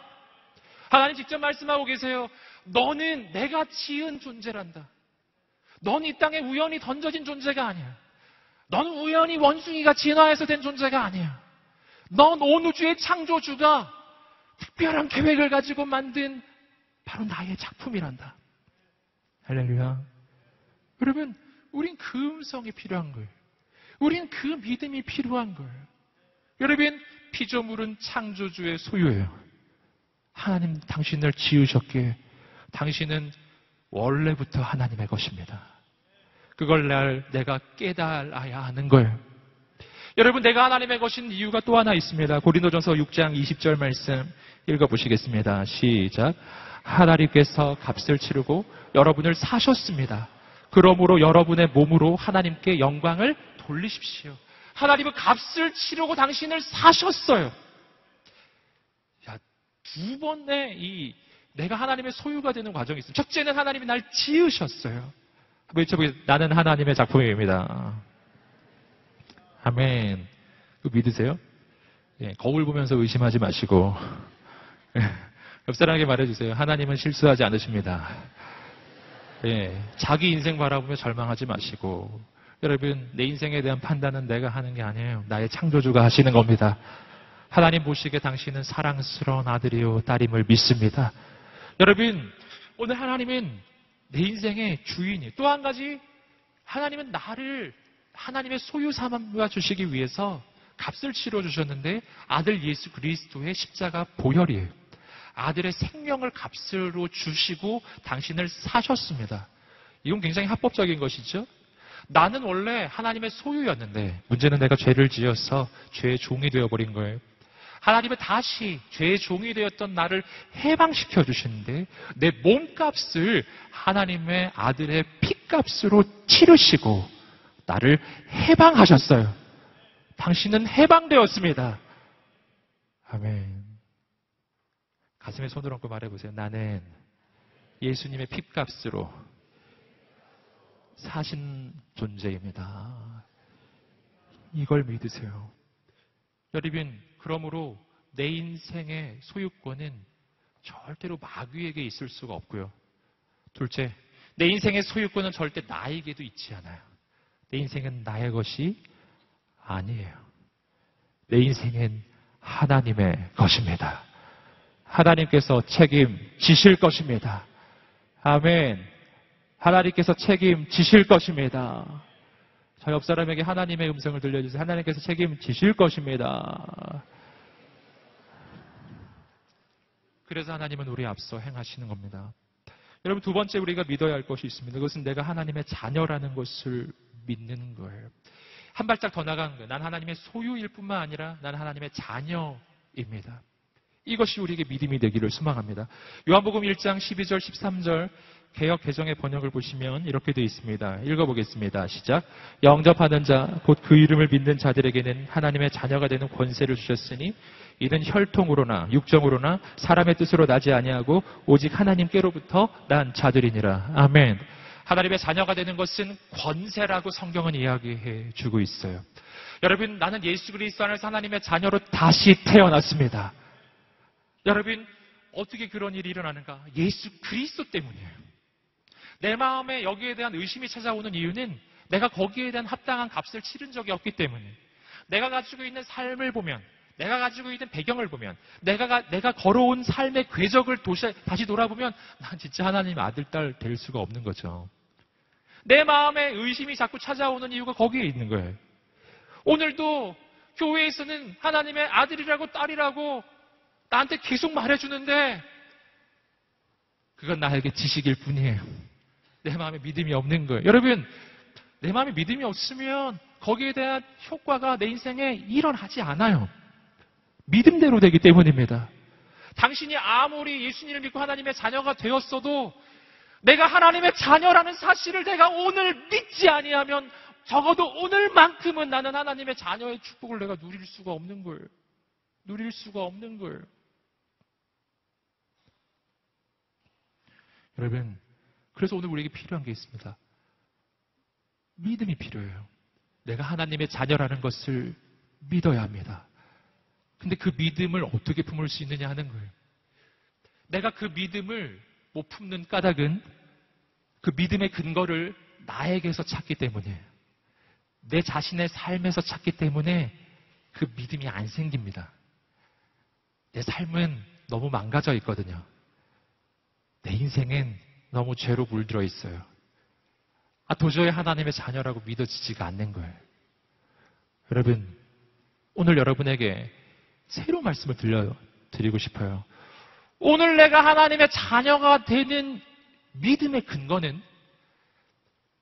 하나님 직접 말씀하고 계세요. 너는 내가 지은 존재란다. 넌 이 땅에 우연히 던져진 존재가 아니야. 넌 우연히 원숭이가 진화해서 된 존재가 아니야. 넌 온 우주의 창조주가 특별한 계획을 가지고 만든 바로 나의 작품이란다. 할렐루야. 여러분, 우린 그 음성이 필요한 거예요. 우린 그 믿음이 필요한 거예요. 여러분, 피조물은 창조주의 소유예요. 하나님 당신을 지으셨기에 당신은 원래부터 하나님의 것입니다. 그걸 내가 깨달아야 하는 거예요. 여러분, 내가 하나님의 것인 이유가 또 하나 있습니다. 고린도전서 6장 20절 말씀 읽어보시겠습니다. 시작. 하나님께서 값을 치르고 여러분을 사셨습니다. 그러므로 여러분의 몸으로 하나님께 영광을 돌리십시오. 하나님은 값을 치르고 당신을 사셨어요. 야, 두 번의 내가 하나님의 소유가 되는 과정이 있습니다. 첫째는 하나님이 날 지으셨어요. 한번 외쳐보겠습니다. 나는 하나님의 작품입니다. 아멘. 그거 믿으세요? 예, 거울 보면서 의심하지 마시고 옆 사람에게 말해주세요. 하나님은 실수하지 않으십니다. 예, 자기 인생 바라보며 절망하지 마시고, 여러분, 내 인생에 대한 판단은 내가 하는 게 아니에요. 나의 창조주가 하시는 겁니다. 하나님 보시기에 당신은 사랑스러운 아들이요 딸임을 믿습니다. 여러분, 오늘 하나님은 내 인생의 주인이, 또 한 가지 하나님은 나를 하나님의 소유 삼아 주시기 위해서 값을 치러 주셨는데, 아들 예수 그리스도의 십자가 보혈이에요. 아들의 생명을 값으로 주시고 당신을 사셨습니다. 이건 굉장히 합법적인 것이죠. 나는 원래 하나님의 소유였는데 문제는 내가 죄를 지어서 죄의 종이 되어버린 거예요. 하나님은 다시 죄의 종이 되었던 나를 해방시켜 주시는데 내 몸값을 하나님의 아들의 피값으로 치르시고 나를 해방하셨어요. 당신은 해방되었습니다. 아멘. 가슴에 손을 얹고 말해보세요. 나는 예수님의 피값으로 사신 존재입니다. 이걸 믿으세요. 여러분, 그러므로 내 인생의 소유권은 절대로 마귀에게 있을 수가 없고요. 둘째, 내 인생의 소유권은 절대 나에게도 있지 않아요. 내 인생은 나의 것이 아니에요. 내 인생은 하나님의 것입니다. 하나님께서 책임지실 것입니다. 아멘. 하나님께서 책임지실 것입니다. 저 옆 사람에게 하나님의 음성을 들려주세요. 하나님께서 책임지실 것입니다. 그래서 하나님은 우리 앞서 행하시는 겁니다. 여러분, 두 번째 우리가 믿어야 할 것이 있습니다. 그것은 내가 하나님의 자녀라는 것을 믿는 거예요. 한 발짝 더 나간 거예요. 난 하나님의 소유일 뿐만 아니라 난 하나님의 자녀입니다. 이것이 우리에게 믿음이 되기를 소망합니다. 요한복음 1장 12절 13절 개역 개정의 번역을 보시면 이렇게 되어 있습니다. 읽어보겠습니다. 시작. 영접하는 자 곧 그 이름을 믿는 자들에게는 하나님의 자녀가 되는 권세를 주셨으니 이는 혈통으로나 육정으로나 사람의 뜻으로 나지 아니하고 오직 하나님께로부터 난 자들이니라. 아멘. 하나님의 자녀가 되는 것은 권세라고 성경은 이야기해 주고 있어요. 여러분, 나는 예수 그리스도 안에서 하나님의 자녀로 다시 태어났습니다. 여러분, 어떻게 그런 일이 일어나는가? 예수 그리스도 때문이에요. 내 마음에 여기에 대한 의심이 찾아오는 이유는 내가 거기에 대한 합당한 값을 치른 적이 없기 때문에, 내가 가지고 있는 삶을 보면, 내가 가지고 있는 배경을 보면, 내가 걸어온 삶의 궤적을 다시 돌아보면 난 진짜 하나님 아들, 딸 될 수가 없는 거죠. 내 마음에 의심이 자꾸 찾아오는 이유가 거기에 있는 거예요. 오늘도 교회에서는 하나님의 아들이라고 딸이라고 나한테 계속 말해주는데 그건 나에게 지식일 뿐이에요. 내 마음에 믿음이 없는 거예요. 여러분, 내 마음에 믿음이 없으면 거기에 대한 효과가 내 인생에 일어나지 않아요. 믿음대로 되기 때문입니다. 당신이 아무리 예수님을 믿고 하나님의 자녀가 되었어도 내가 하나님의 자녀라는 사실을 내가 오늘 믿지 아니하면 적어도 오늘만큼은 나는 하나님의 자녀의 축복을 내가 누릴 수가 없는 거예요. 누릴 수가 없는 거예요. 여러분, 그래서 오늘 우리에게 필요한 게 있습니다. 믿음이 필요해요. 내가 하나님의 자녀라는 것을 믿어야 합니다. 근데 그 믿음을 어떻게 품을 수 있느냐 하는 거예요. 내가 그 믿음을 못 품는 까닭은 그 믿음의 근거를 나에게서 찾기 때문이에요. 내 자신의 삶에서 찾기 때문에 그 믿음이 안 생깁니다. 내 삶은 너무 망가져 있거든요. 내 인생은 너무 죄로 물들어 있어요. 도저히 하나님의 자녀라고 믿어지지가 않는 거예요. 여러분, 오늘 여러분에게 새로운 말씀을 들려드리고 싶어요. 오늘 내가 하나님의 자녀가 되는 믿음의 근거는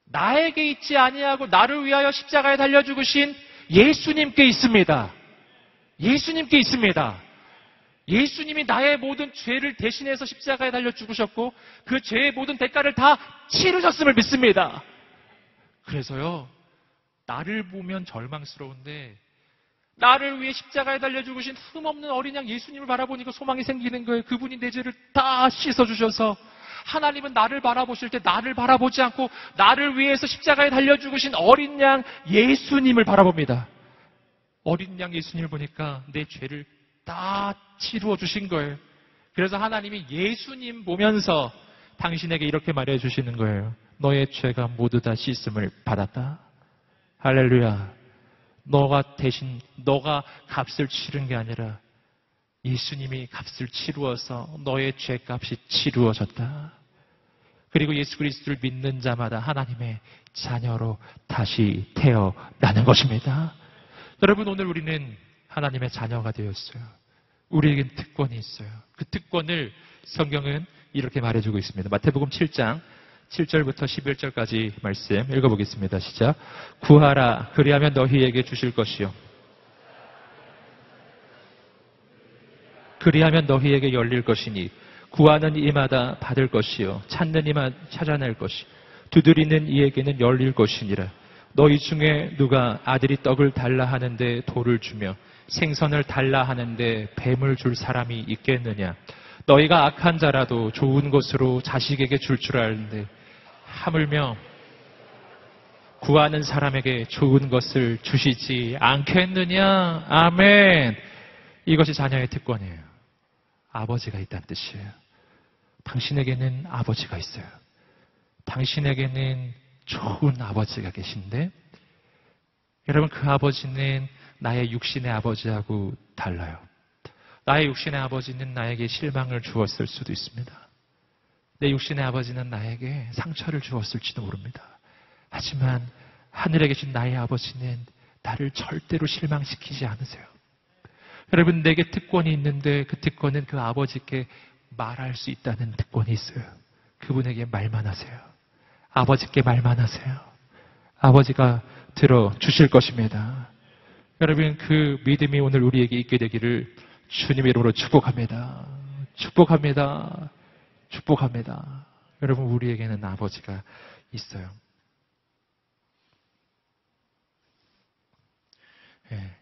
나에게 있지 아니하고 나를 위하여 십자가에 달려 죽으신 예수님께 있습니다. 예수님께 있습니다. 예수님이 나의 모든 죄를 대신해서 십자가에 달려 죽으셨고 그 죄의 모든 대가를 다 치르셨음을 믿습니다. 그래서요, 나를 보면 절망스러운데 나를 위해 십자가에 달려 죽으신 흠없는 어린 양 예수님을 바라보니까 소망이 생기는 거예요. 그분이 내 죄를 다 씻어주셔서 하나님은 나를 바라보실 때 나를 바라보지 않고 나를 위해서 십자가에 달려 죽으신 어린 양 예수님을 바라봅니다. 어린 양 예수님을 보니까 내 죄를 다 치루어 주신 거예요. 그래서 하나님이 예수님 보면서 당신에게 이렇게 말해 주시는 거예요. 너의 죄가 모두 다 씻음을 받았다. 할렐루야. 너가 값을 치른 게 아니라 예수님이 값을 치루어서 너의 죄값이 치루어졌다. 그리고 예수 그리스도를 믿는 자마다 하나님의 자녀로 다시 태어나는 것입니다. 여러분, 오늘 우리는 하나님의 자녀가 되었어요. 우리에겐 특권이 있어요. 그 특권을 성경은 이렇게 말해주고 있습니다. 마태복음 7장 7절부터 11절까지 말씀 읽어보겠습니다. 시작. 구하라, 그리하면 너희에게 주실 것이요. 그리하면 너희에게 열릴 것이니 구하는 이마다 받을 것이요. 찾는 이마 찾아낼 것이. 두드리는 이에게는 열릴 것이니라. 너희 중에 누가 아들이 떡을 달라 하는데 돌을 주며 생선을 달라 하는데 뱀을 줄 사람이 있겠느냐. 너희가 악한 자라도 좋은 것으로 자식에게 줄 아는데 하물며 구하는 사람에게 좋은 것을 주시지 않겠느냐. 아멘. 이것이 자녀의 특권이에요. 아버지가 있다는 뜻이에요. 당신에게는 아버지가 있어요. 당신에게는 좋은 아버지가 계신데 여러분 그 아버지는 나의 육신의 아버지하고 달라요. 나의 육신의 아버지는 나에게 실망을 주었을 수도 있습니다. 내 육신의 아버지는 나에게 상처를 주었을지도 모릅니다. 하지만 하늘에 계신 나의 아버지는 나를 절대로 실망시키지 않으세요. 여러분 내게 특권이 있는데 그 특권은 그 아버지께 말할 수 있다는 특권이 있어요. 그분에게 말만 하세요. 아버지께 말만 하세요. 아버지가 들어주실 것입니다. 여러분 그 믿음이 오늘 우리에게 있게 되기를 주님의 이름으로 축복합니다. 축복합니다. 축복합니다. 여러분 우리에게는 아버지가 있어요. 예.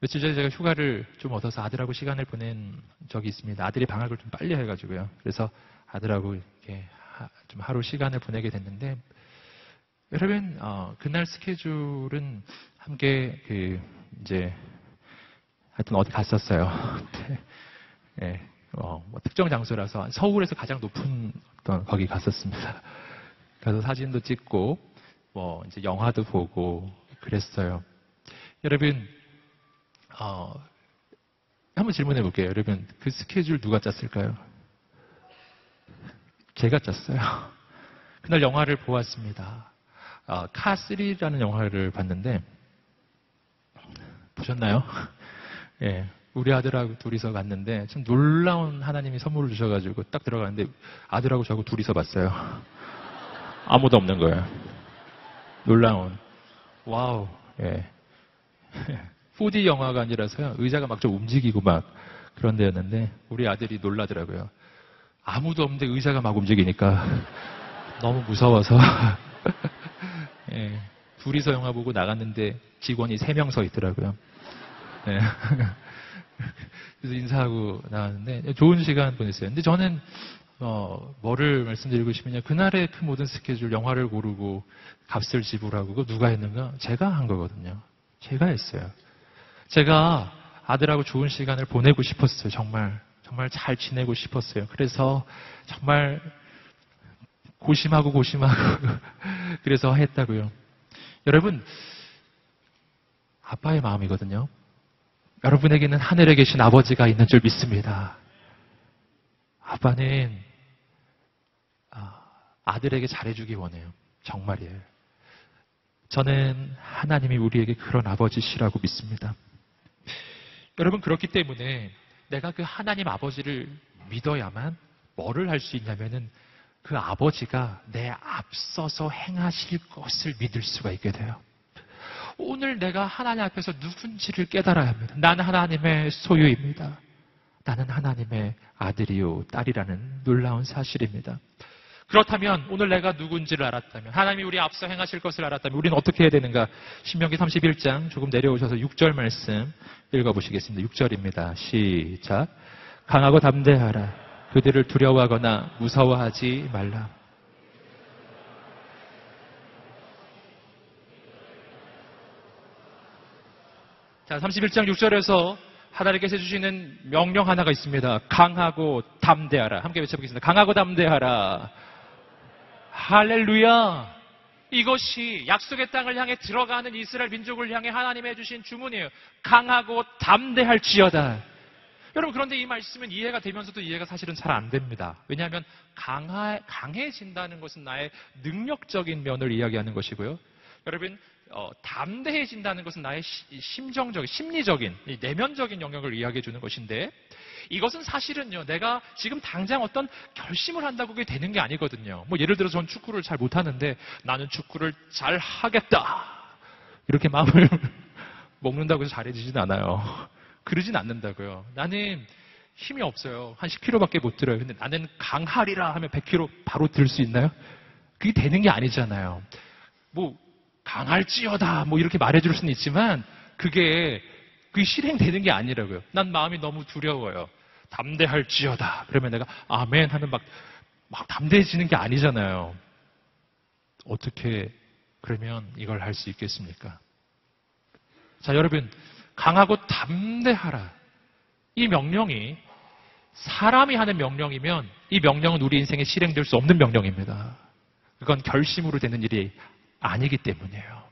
며칠 전에 제가 휴가를 좀 얻어서 아들하고 시간을 보낸 적이 있습니다. 아들이 방학을 좀 빨리 해가지고요. 그래서 아들하고 이렇게 좀 하루 시간을 보내게 됐는데, 여러분, 그날 스케줄은 함께 이제 하여튼 어디 갔었어요. 네, 뭐 특정 장소라서 서울에서 가장 높은 거기 갔었습니다. 가서 사진도 찍고 뭐 이제 영화도 보고 그랬어요. 여러분, 한번 질문해 볼게요. 여러분, 그 스케줄 누가 짰을까요? 제가 짰어요. 그날 영화를 보았습니다. 카3라는 영화를 봤는데, 보셨나요? 예, 우리 아들하고 둘이서 갔는데, 참 놀라운 하나님이 선물을 주셔가지고 딱 들어가는데, 아들하고 저하고 둘이서 봤어요. 아무도 없는 거예요. 놀라운. 와우, 예. 4D 영화가 아니라서요. 의자가 막 좀 움직이고 막 그런 데였는데 우리 아들이 놀라더라고요. 아무도 없는데 의자가 막 움직이니까 너무 무서워서 예, 둘이서 영화 보고 나갔는데 직원이 3명 서 있더라고요. 예. 그래서 인사하고 나왔는데 좋은 시간 보냈어요. 근데 저는 뭐를 말씀드리고 싶으냐, 그날의 그 모든 스케줄, 영화를 고르고 값을 지불하고 그거 누가 했는가? 제가 한 거거든요. 제가 했어요. 제가 아들하고 좋은 시간을 보내고 싶었어요. 정말 잘 지내고 싶었어요. 그래서 정말 고심하고 그래서 했다고요. 여러분, 아빠의 마음이거든요. 여러분에게는 하늘에 계신 아버지가 있는 줄 믿습니다. 아빠는 아들에게 잘해주기 원해요. 정말이에요. 저는 하나님이 우리에게 그런 아버지시라고 믿습니다. 여러분, 그렇기 때문에 내가 그 하나님 아버지를 믿어야만 뭐를 할 수 있냐면은 그 아버지가 내 앞서서 행하실 것을 믿을 수가 있게 돼요. 오늘 내가 하나님 앞에서 누군지를 깨달아야 합니다. 나는 하나님의 소유입니다. 나는 하나님의 아들이요 딸이라는 놀라운 사실입니다. 그렇다면 오늘 내가 누군지를 알았다면, 하나님이 우리 앞서 행하실 것을 알았다면 우리는 어떻게 해야 되는가? 신명기 31장 조금 내려오셔서 6절 말씀 읽어보시겠습니다. 6절입니다. 시작. 강하고 담대하라. 그들을 두려워하거나 무서워하지 말라. 자, 31장 6절에서 하나님께서 주시는 명령 하나가 있습니다. 강하고 담대하라. 함께 외쳐보겠습니다. 강하고 담대하라. 할렐루야. 이것이 약속의 땅을 향해 들어가는 이스라엘 민족을 향해 하나님이 해주신 주문이에요. 강하고 담대할지어다. 여러분, 그런데 이 말씀은 이해가 되면서도 이해가 사실은 잘 안 됩니다. 왜냐하면 강해진다는 것은 나의 능력적인 면을 이야기하는 것이고요. 여러분, 담대해진다는 것은 나의 심정적인, 심리적인, 내면적인 영역을 이야기해 주는 것인데, 이것은 사실은요, 내가 지금 당장 어떤 결심을 한다고 그게 되는 게 아니거든요. 뭐 예를 들어서 전 축구를 잘 못하는데 나는 축구를 잘 하겠다, 이렇게 마음을 먹는다고 해서 잘해지진 않아요. 그러진 않는다고요. 나는 힘이 없어요. 한 10kg밖에 못 들어요. 근데 나는 강하리라 하면 100kg 바로 들 수 있나요? 그게 되는 게 아니잖아요. 뭐 강할지어다 뭐 이렇게 말해줄 수는 있지만 그게 실행되는 게 아니라고요. 난 마음이 너무 두려워요. 담대할지어다. 그러면 내가 아멘 하면 막 담대해지는 게 아니잖아요. 어떻게 그러면 이걸 할 수 있겠습니까? 자, 여러분, 강하고 담대하라. 이 명령이 사람이 하는 명령이면 이 명령은 우리 인생에 실행될 수 없는 명령입니다. 그건 결심으로 되는 일이 아니기 때문이에요.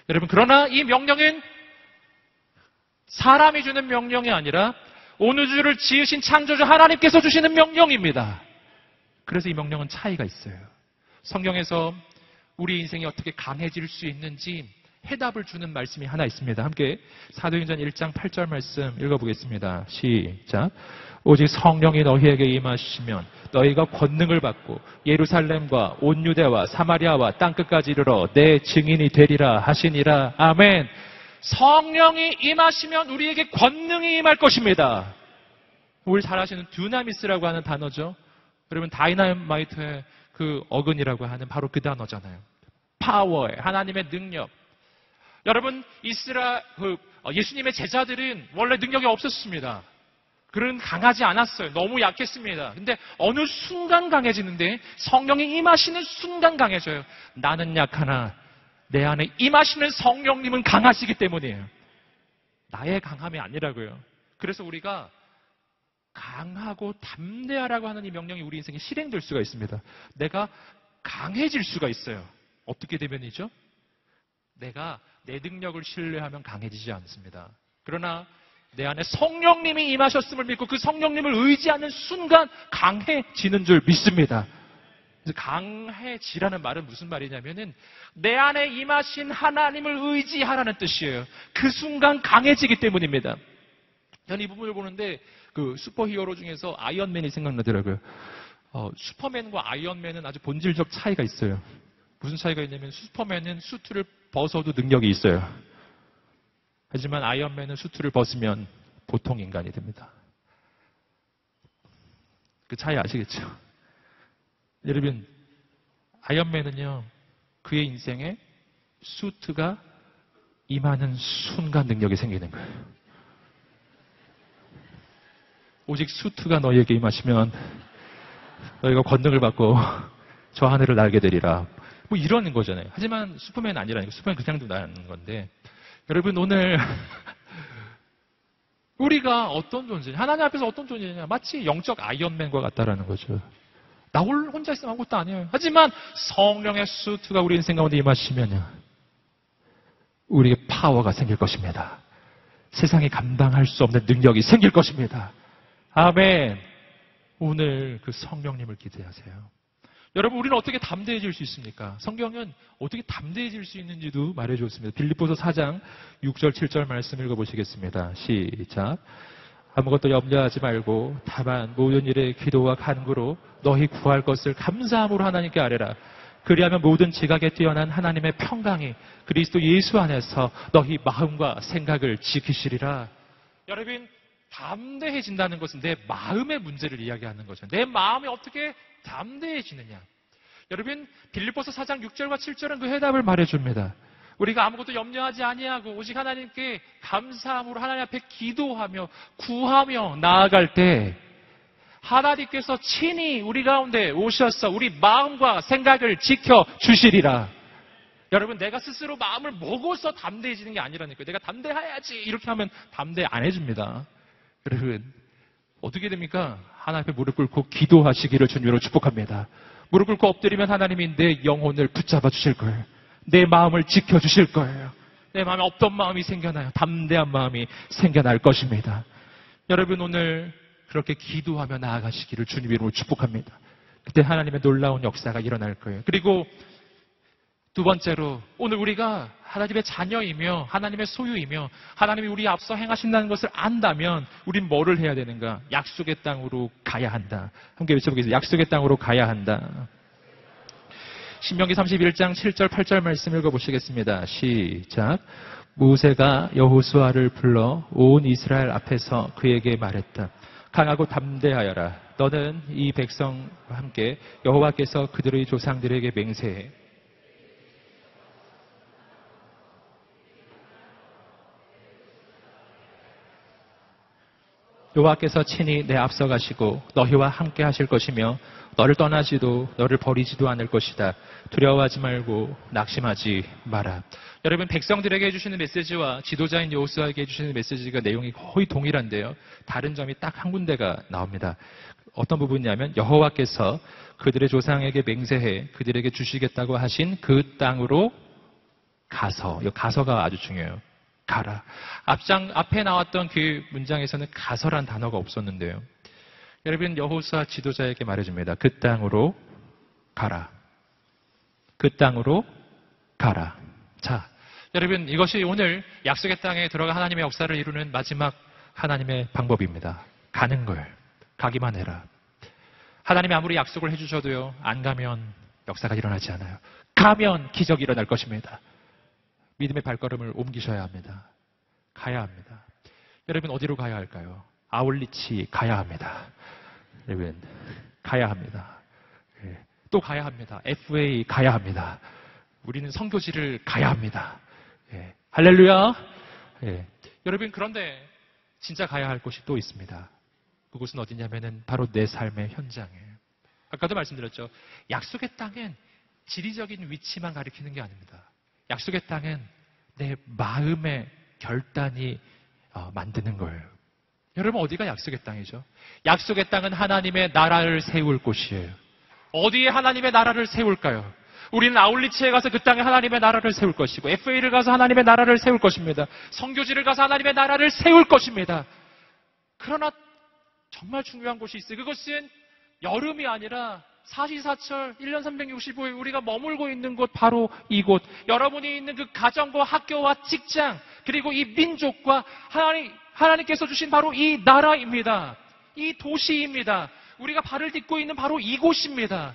여러분, 그러나 이 명령은 사람이 주는 명령이 아니라 온 우주를 지으신 창조주 하나님께서 주시는 명령입니다. 그래서 이 명령은 차이가 있어요. 성경에서 우리 인생이 어떻게 강해질 수 있는지 해답을 주는 말씀이 하나 있습니다. 함께 사도행전 1장 8절 말씀 읽어보겠습니다. 시작. 오직 성령이 너희에게 임하시면 너희가 권능을 받고 예루살렘과 온 유대와 사마리아와 땅끝까지 이르러 내 증인이 되리라 하시니라. 아멘. 성령이 임하시면 우리에게 권능이 임할 것입니다. 우리 잘 아시는 듀나미스라고 하는 단어죠. 여러분, 다이나마이트의 그 어근이라고 하는 바로 그 단어잖아요. 파워의 하나님의 능력. 여러분, 예수님의 제자들은 원래 능력이 없었습니다. 그는 강하지 않았어요. 너무 약했습니다. 근데 어느 순간 강해지는데 성령이 임하시는 순간 강해져요. 나는 약하나 내 안에 임하시는 성령님은 강하시기 때문이에요. 나의 강함이 아니라고요. 그래서 우리가 강하고 담대하라고 하는 이 명령이 우리 인생에 실행될 수가 있습니다. 내가 강해질 수가 있어요. 어떻게 되면이죠? 내가 내 능력을 신뢰하면 강해지지 않습니다. 그러나 내 안에 성령님이 임하셨음을 믿고 그 성령님을 의지하는 순간 강해지는 줄 믿습니다. 그래서 강해지라는 말은 무슨 말이냐면은 내 안에 임하신 하나님을 의지하라는 뜻이에요. 그 순간 강해지기 때문입니다. 저는 이 부분을 보는데 그 슈퍼히어로 중에서 아이언맨이 생각나더라고요. 슈퍼맨과 아이언맨은 아주 본질적 차이가 있어요. 무슨 차이가 있냐면 슈퍼맨은 수트를 벗어도 능력이 있어요. 하지만 아이언맨은 수트를 벗으면 보통 인간이 됩니다. 그 차이 아시겠죠? 여러분, 아이언맨은요, 그의 인생에 수트가 임하는 순간 능력이 생기는 거예요. 오직 수트가 너희에게 임하시면 너희가 권능을 받고 저 하늘을 날게 되리라. 뭐 이러는 거잖아요. 하지만 슈퍼맨은 아니라니까. 슈퍼맨 그냥도 나는 건데. 여러분, 오늘 우리가 어떤 존재냐, 하나님 앞에서 어떤 존재냐, 마치 영적 아이언맨과 같다라는 거죠. 나 혼자 있으면 아무것도 아니에요. 하지만 성령의 수트가 우리 인생 가운데 임하시면요, 우리에게 파워가 생길 것입니다. 세상이 감당할 수 없는 능력이 생길 것입니다. 아멘. 오늘 그 성령님을 기대하세요. 여러분, 우리는 어떻게 담대해질 수 있습니까? 성경은 어떻게 담대해질 수 있는지도 말해줬습니다. 빌립보서 4장 6절 7절 말씀 읽어보시겠습니다. 시작. 아무것도 염려하지 말고 다만 모든 일에 기도와 간구로 너희 구할 것을 감사함으로 하나님께 아뢰라. 그리하면 모든 지각에 뛰어난 하나님의 평강이 그리스도 예수 안에서 너희 마음과 생각을 지키시리라. 여러분, 담대해진다는 것은 내 마음의 문제를 이야기하는 거죠. 내 마음이 어떻게 담대해지느냐. 여러분, 빌립보서 4장 6절과 7절은 그 해답을 말해줍니다. 우리가 아무것도 염려하지 아니하고 오직 하나님께 감사함으로 하나님 앞에 기도하며 구하며 나아갈 때 하나님께서 친히 우리 가운데 오셔서 우리 마음과 생각을 지켜주시리라. 여러분, 내가 스스로 마음을 먹어서 담대해지는 게 아니라니까요. 내가 담대해야지 이렇게 하면 담대 안 해줍니다. 여러분, 어떻게 됩니까? 하나님 앞에 무릎 꿇고 기도하시기를 주님으로 축복합니다. 무릎 꿇고 엎드리면 하나님이 내 영혼을 붙잡아 주실 거예요. 내 마음을 지켜주실 거예요. 내 마음에 어떤 마음이 생겨나요? 담대한 마음이 생겨날 것입니다. 여러분, 오늘 그렇게 기도하며 나아가시기를 주님 이름으로 축복합니다. 그때 하나님의 놀라운 역사가 일어날 거예요. 그리고 두 번째로, 오늘 우리가 하나님의 자녀이며 하나님의 소유이며 하나님이 우리 앞서 행하신다는 것을 안다면 우린 뭐를 해야 되는가? 약속의 땅으로 가야 한다. 함께 외쳐보겠습니다. 약속의 땅으로 가야 한다. 신명기 31장 7절 8절 말씀 읽어보시겠습니다. 시작. 모세가 여호수아를 불러 온 이스라엘 앞에서 그에게 말했다. 강하고 담대하여라. 너는 이 백성과 함께 여호와께서 그들의 조상들에게 맹세해 여호와께서 친히 내 앞서 가시고 너희와 함께 하실 것이며 너를 떠나지도 너를 버리지도 않을 것이다. 두려워하지 말고 낙심하지 마라. 여러분, 백성들에게 해주시는 메시지와 지도자인 여호수아에게 해주시는 메시지가 내용이 거의 동일한데요. 다른 점이 딱 한 군데가 나옵니다. 어떤 부분이냐면 여호와께서 그들의 조상에게 맹세해 그들에게 주시겠다고 하신 그 땅으로 가서, 이 가서가 아주 중요해요. 가라. 앞에 나왔던 그 문장에서는 가서란 단어가 없었는데요. 여러분, 여호수아 지도자에게 말해줍니다. 그 땅으로 가라. 그 땅으로 가라. 자, 여러분, 이것이 오늘 약속의 땅에 들어가 하나님의 역사를 이루는 마지막 하나님의 방법입니다. 가는 걸. 가기만 해라. 하나님이 아무리 약속을 해주셔도요, 안 가면 역사가 일어나지 않아요. 가면 기적이 일어날 것입니다. 믿음의 발걸음을 옮기셔야 합니다. 가야 합니다. 여러분, 어디로 가야 할까요? 아울리치 가야 합니다. 여러분, 가야 합니다. 또 가야 합니다. FA 가야 합니다. 우리는 선교지를 가야 합니다. 할렐루야. 여러분, 그런데 진짜 가야 할 곳이 또 있습니다. 그곳은 어디냐면은 바로 내 삶의 현장이에요. 아까도 말씀드렸죠. 약속의 땅은 지리적인 위치만 가리키는 게 아닙니다. 약속의 땅은 내 마음의 결단이 만드는 거예요. 여러분, 어디가 약속의 땅이죠? 약속의 땅은 하나님의 나라를 세울 곳이에요. 어디에 하나님의 나라를 세울까요? 우리는 아울리치에 가서 그 땅에 하나님의 나라를 세울 것이고, FA를 가서 하나님의 나라를 세울 것입니다. 성교지를 가서 하나님의 나라를 세울 것입니다. 그러나 정말 중요한 곳이 있어요. 그것은 여름이 아니라 사시사철 1년 365일 우리가 머물고 있는 곳, 바로 이곳. 여러분이 있는 그 가정과 학교와 직장, 그리고 이 민족과 하나님께서 주신 바로 이 나라입니다. 이 도시입니다. 우리가 발을 딛고 있는 바로 이곳입니다.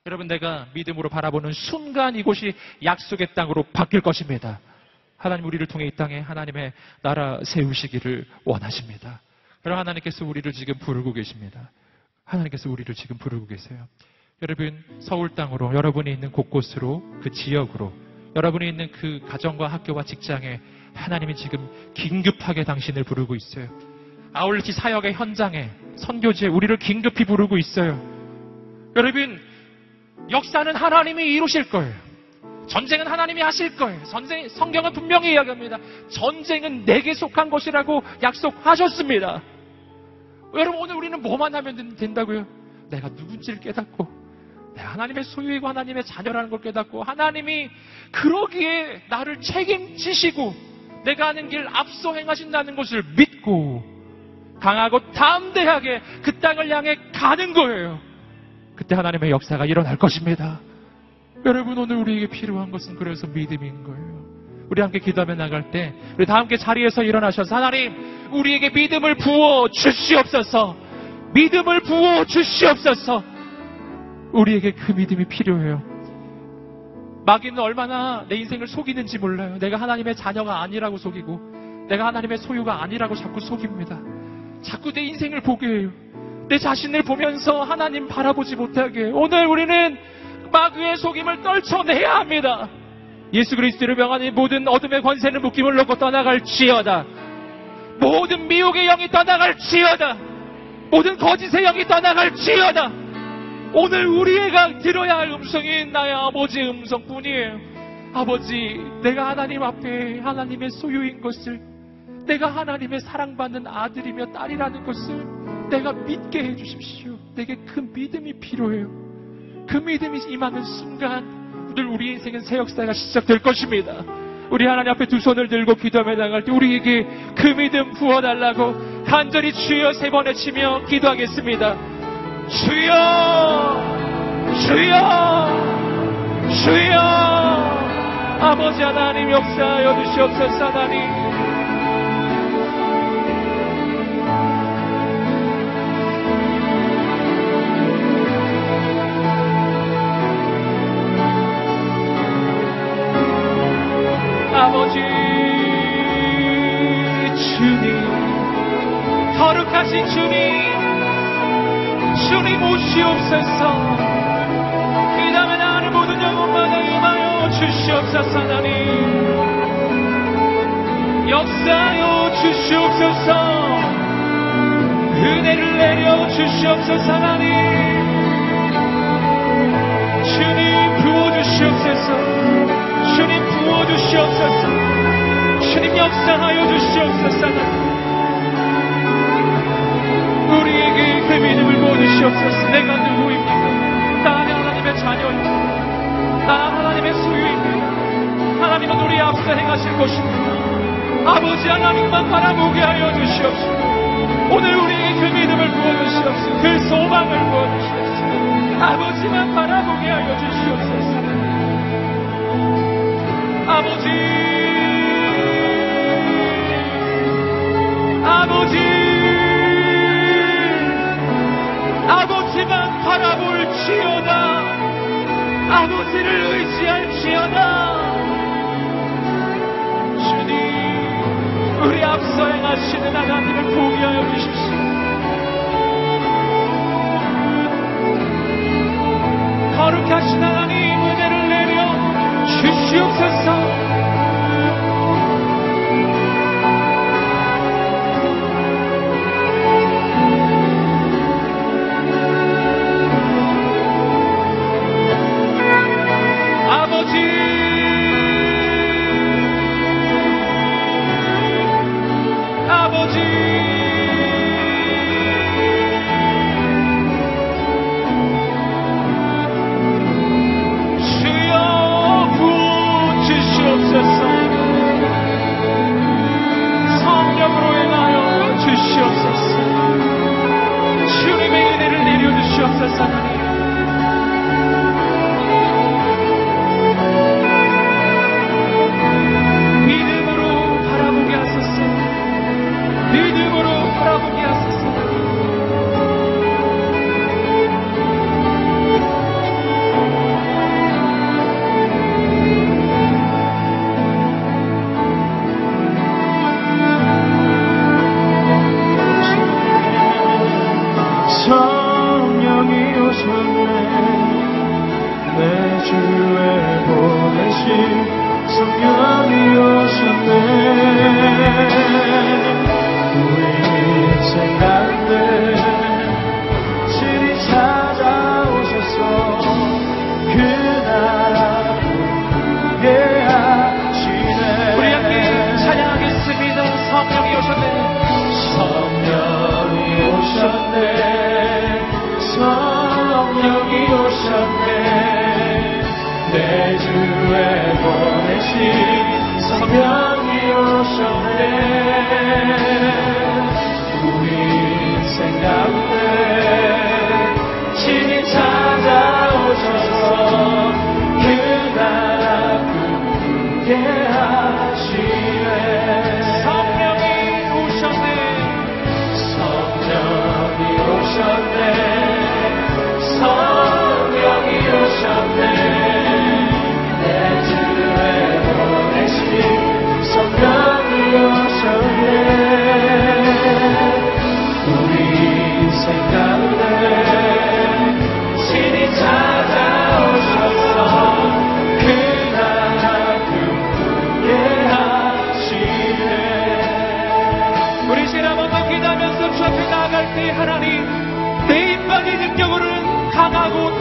여러분, 내가 믿음으로 바라보는 순간 이곳이 약속의 땅으로 바뀔 것입니다. 하나님, 우리를 통해 이 땅에 하나님의 나라 세우시기를 원하십니다. 그럼 하나님께서 우리를 지금 부르고 계십니다. 하나님께서 우리를 지금 부르고 계세요. 여러분, 서울 땅으로, 여러분이 있는 곳곳으로, 그 지역으로, 여러분이 있는 그 가정과 학교와 직장에 하나님이 지금 긴급하게 당신을 부르고 있어요. 아울리치 사역의 현장에, 선교지에 우리를 긴급히 부르고 있어요. 여러분, 역사는 하나님이 이루실 거예요. 전쟁은 하나님이 하실 거예요. 성경은 분명히 이야기합니다. 전쟁은 내게 속한 것이라고 약속하셨습니다. 여러분, 오늘 우리는 뭐만 하면 된다고요? 내가 누군지를 깨닫고, 내가 하나님의 소유이고 하나님의 자녀라는 걸 깨닫고, 하나님이 그러기에 나를 책임지시고 내가 하는 길 앞서 행하신다는 것을 믿고 강하고 담대하게 그 땅을 향해 가는 거예요. 그때 하나님의 역사가 일어날 것입니다. 여러분, 오늘 우리에게 필요한 것은 그래서 믿음인 거예요. 우리 함께 기도하며 나갈 때 우리 다 함께 자리에서 일어나셔서, 하나님, 우리에게 믿음을 부어 주시옵소서. 믿음을 부어 주시옵소서. 우리에게 그 믿음이 필요해요. 마귀는 얼마나 내 인생을 속이는지 몰라요. 내가 하나님의 자녀가 아니라고 속이고, 내가 하나님의 소유가 아니라고 자꾸 속입니다. 자꾸 내 인생을 보게 해요. 내 자신을 보면서 하나님 바라보지 못하게 해요. 오늘 우리는 마귀의 속임을 떨쳐내야 합니다. 예수 그리스도를 명하니 모든 어둠의 권세는 묶임을 놓고 떠나갈지어다. 모든 미혹의 영이 떠나갈지어다. 모든 거짓의 영이 떠나갈지어다. 오늘 우리가 들어야 할 음성이 나의 아버지의 음성뿐이에요. 아버지, 내가 하나님 앞에 하나님의 소유인 것을, 내가 하나님의 사랑받는 아들이며 딸이라는 것을 내가 믿게 해주십시오. 내게 그 믿음이 필요해요. 그 믿음이 임하는 순간 오늘 우리 인생은 새 역사가 시작될 것입니다. 우리 하나님 앞에 두 손을 들고 기도하며 나갈 때 우리에게 그 믿음 부어달라고 간절히 주여 3번 외치며 기도하겠습니다. 주여, 주여, 주여. 아버지 하나님, 역사하여 주시옵소서. 하나님, 아버지 주님, 거룩하신 주님, 주님 오시옵소서. 그 다음에 나를 모든 영혼마다 임하여 주시옵소서. 하나님, 역사하여 주시옵소서. 은혜를 내려 주시옵소서. 하나님, 주님 부어주시옵소서. 주님 부어주시옵소서. 주님 역사하여 주시옵소서. 우리에게 그 믿음을 부어주시옵소서. 내가 누구입니까? 나는 하나님의 자녀입니다. 나 하나님의 소유입니다. 하나님은 우리 앞서 행하실 것입니다. 아버지 하나님만 바라보게 하여 주시옵소서. 오늘 우리에게 그 믿음을 부어주시옵소서. 그 소망을 부어주시옵소서. 아버지만 바라보게 하여 주시옵소서. 아버지, 아버지만 바라볼지어다. 아버지를 의지할지어다. 주님, 우리 앞서 행하시는 하나님을 보게 하여 주십시오. 거룩하신 하나님, 은혜를 내려 주시옵소서.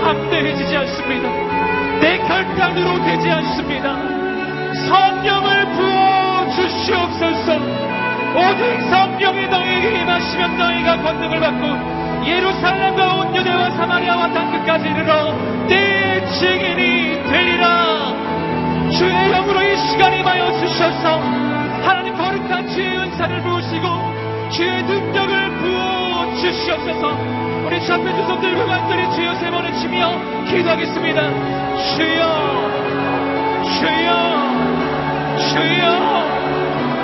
담대해지지 않습니다. 내 결단으로 되지 않습니다. 성령을 부어 주시옵소서. 오직 성령이 너희에게 임하시면 너희가 권능을 받고 예루살렘과 온 유대와 사마리아와 땅끝까지 이르러 내 증인이 되리라. 주의 영으로 이 시간 임하여 주셔서 하나님 거룩한 주의 은사를 부으시고 주의 능력을 부어 주시옵소서. 우리 주 앞에 두 손 들고 간절히 주여 세 번을 치며 기도하겠습니다. 주여, 주여, 주여.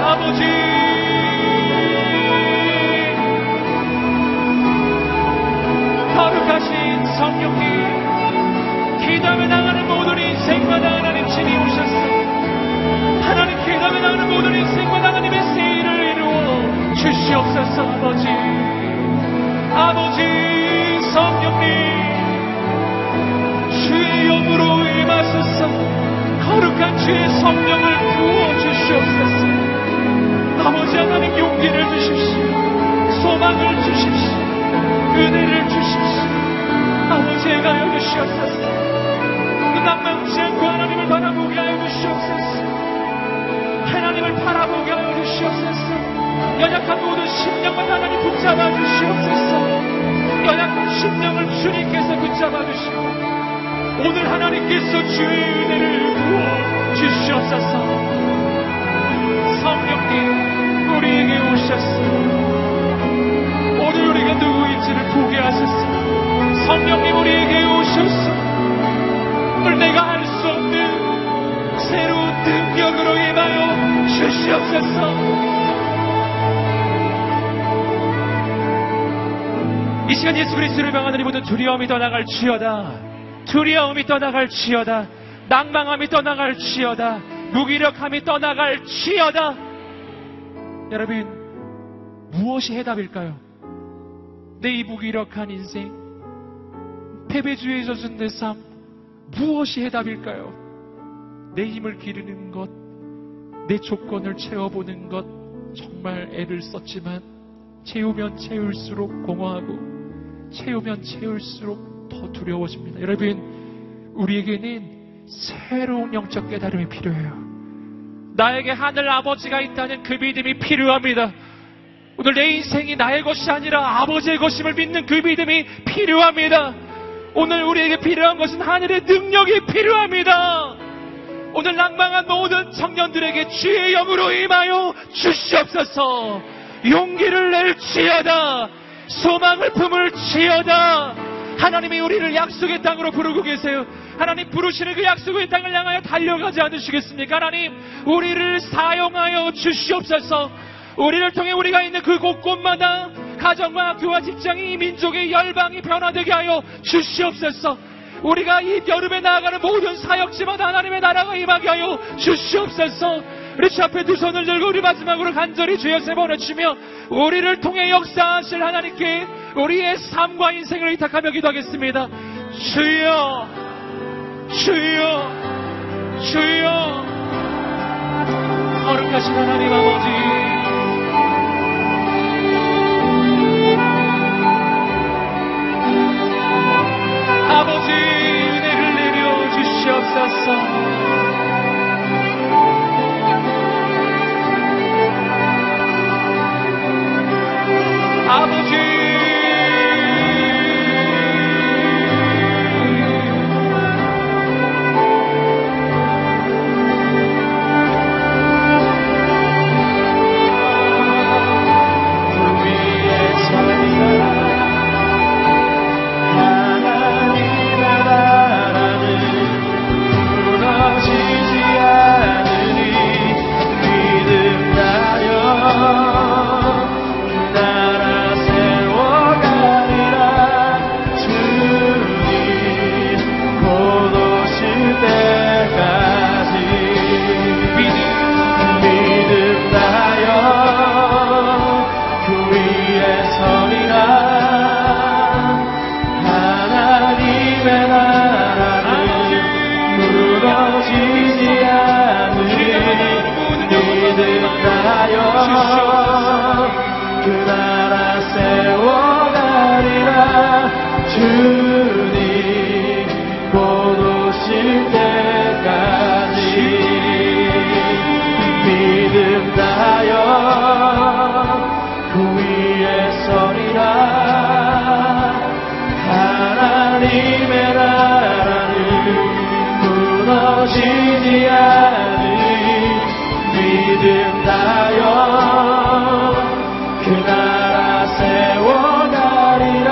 아버지, 거룩하신 성령님, 기도하며 나가는 모든 인생마다 하나님 친히 오셨어. 하나님 기도하며 나가는 모든 인생마다 하나님의 세일을 이루어 주시옵소서. 아버지, 아버지, 성령님, 주의 영으로 임하소서. 거룩한 주의 성령을 부어 주시옵소서. 아버지 하나님 용기를 주십시오. 소망을 주십시오. 은혜를 주십시오. 아버지의 가여 주시옵소서. 낭망치 않고 하나님을 바라보게 하여 주시옵소서. 하나님을 바라보게 하여 주시옵소서. 연약한 모든 심령을 하나님 붙잡아 주시옵소서. 연약한 심령을 주님께서 붙잡아 주시고 오늘 하나님께서 주의 은혜를 부어 주시옵소서. 성령님 우리에게 오셨소. 오늘 우리가 누구인지를 보게 하셨소. 성령님 우리에게 오셨소. 오늘 내가 할 수 없는 새로운 능력으로 임하여 주시옵소서. 이 시간 예수 그리스도를 명하노니 모든 두려움이 떠나갈지어다. 두려움이 떠나갈지어다. 낭망함이 떠나갈지어다. 무기력함이 떠나갈지어다. 여러분, 무엇이 해답일까요? 내 이 무기력한 인생, 패배주의에 젖은 내 삶, 무엇이 해답일까요? 내 힘을 기르는 것, 내 조건을 채워보는 것, 정말 애를 썼지만 채우면 채울수록 공허하고 채우면 채울수록 더 두려워집니다. 여러분, 우리에게는 새로운 영적 깨달음이 필요해요. 나에게 하늘 아버지가 있다는 그 믿음이 필요합니다. 오늘 내 인생이 나의 것이 아니라 아버지의 것임을 믿는 그 믿음이 필요합니다. 오늘 우리에게 필요한 것은 하늘의 능력이 필요합니다. 오늘 낭망한 모든 청년들에게 주의 영으로 임하여 주시옵소서. 용기를 낼지어다. 소망을 품을지어다. 하나님이 우리를 약속의 땅으로 부르고 계세요. 하나님 부르시는 그 약속의 땅을 향하여 달려가지 않으시겠습니까? 하나님 우리를 사용하여 주시옵소서. 우리를 통해 우리가 있는 그 곳곳마다 가정과 학교와 직장이 이 민족의 열방이 변화되게 하여 주시옵소서. 우리가 이 여름에 나아가는 모든 사역지마다 하나님의 나라가 임하게 하여 주시옵소서. 우리 주 앞에 두 손을 들고 우리 마지막으로 간절히 주의 말씀을 보내주며 우리를 통해 역사하실 하나님께 우리의 삶과 인생을 의탁하며 기도하겠습니다. 주여, 주여, 주여. 거룩하신 하나님 아버지, 아버지 은혜를 내려 주시옵소서. 아버지 그 나라 세워가리라. 주님 곧 오실 때까지 믿음 다여 그 위에 서리라. 하나님의 나라는 무너지지 않으리. 믿음 다여 그 나라 세워가리라.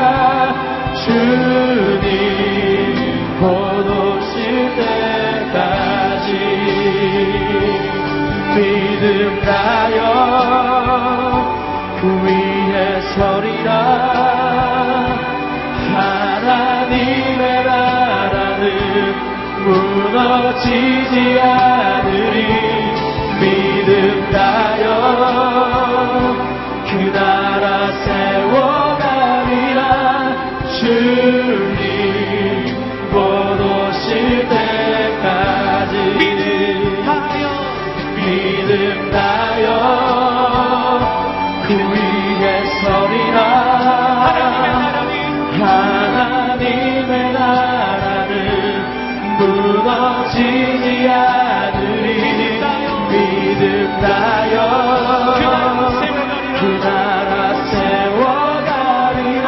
주님 곧 오실 때까지 믿음 다여 그 위에 서리라. 하나님의 나라는 무너지지 않으리. 믿음 다여 그 나라 세워가리라. 주님 곧 오실 때까지 믿음 다여 그 위에 서리라. 아들이 믿음 다여 그 나라 세워가리라.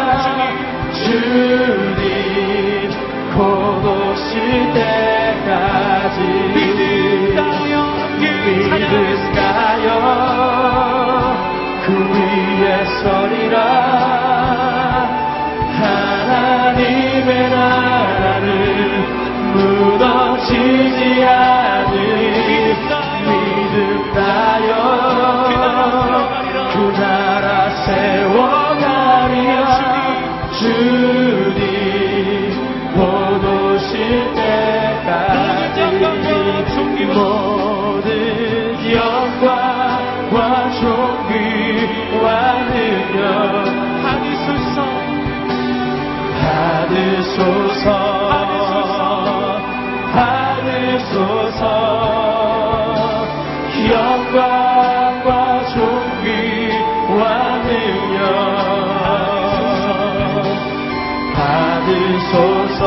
주님 곧 오실 때까지 믿음 다여 그 위에 서리라. 하나님의 나라는 무너지지 않으리. 믿음 다여 그 나라 세워가리라. 주님 곧 오실 때까지 모든 영광과 존귀와 능력 받으소서 영광과 존귀와 능력 받으소서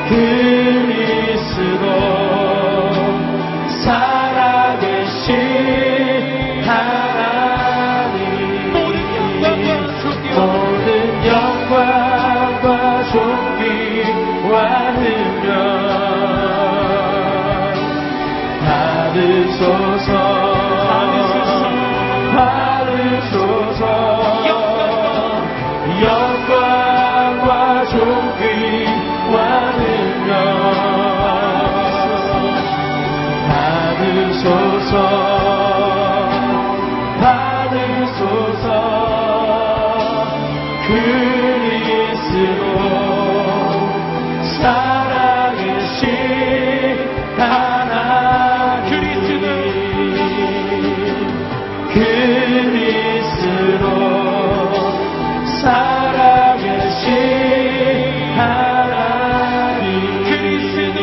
그리스도 살아계신 하나님 모든 영광과 존귀와 능력 받으소서 영광과 존귀와 능력 받으소서 그리스도 살아계신 하나님 그리스도 살아계신 하나님 그리스도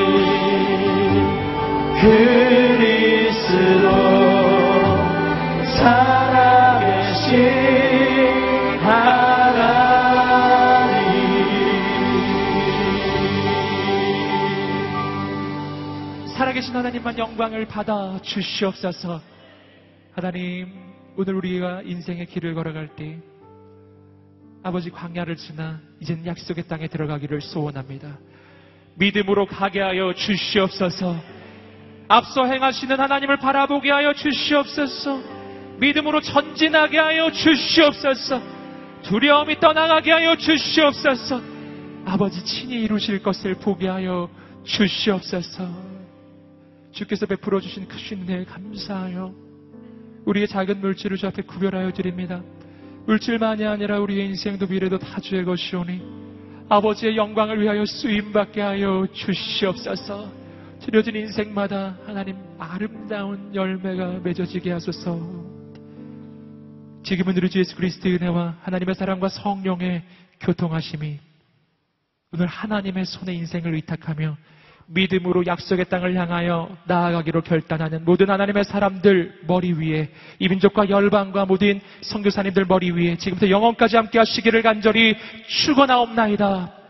살아계신 하나님. 살아계신 하나님만 영광을 받아 주시옵소서. 하나님, 오늘 우리가 인생의 길을 걸어갈 때 아버지 광야를 지나 이젠 약속의 땅에 들어가기를 소원합니다. 믿음으로 가게 하여 주시옵소서. 앞서 행하시는 하나님을 바라보게 하여 주시옵소서. 믿음으로 전진하게 하여 주시옵소서. 두려움이 떠나가게 하여 주시옵소서. 아버지 친히 이루실 것을 보게 하여 주시옵소서. 주께서 베풀어 주신 크신 은혜에 감사하여 우리의 작은 물질을 주 앞에 구별하여 드립니다. 물질만이 아니라 우리의 인생도 미래도 다 주의 것이오니 아버지의 영광을 위하여 쓰임받게 하여 주시옵소서. 드려진 인생마다 하나님 아름다운 열매가 맺어지게 하소서. 지금은 우리 주 예수 그리스도의 은혜와 하나님의 사랑과 성령의 교통하심이 오늘 하나님의 손에 인생을 의탁하며 믿음으로 약속의 땅을 향하여 나아가기로 결단하는 모든 하나님의 사람들 머리 위에, 이 민족과 열방과 모든 선교사님들 머리 위에 지금부터 영원까지 함께 하시기를 간절히 축원하옵나이다.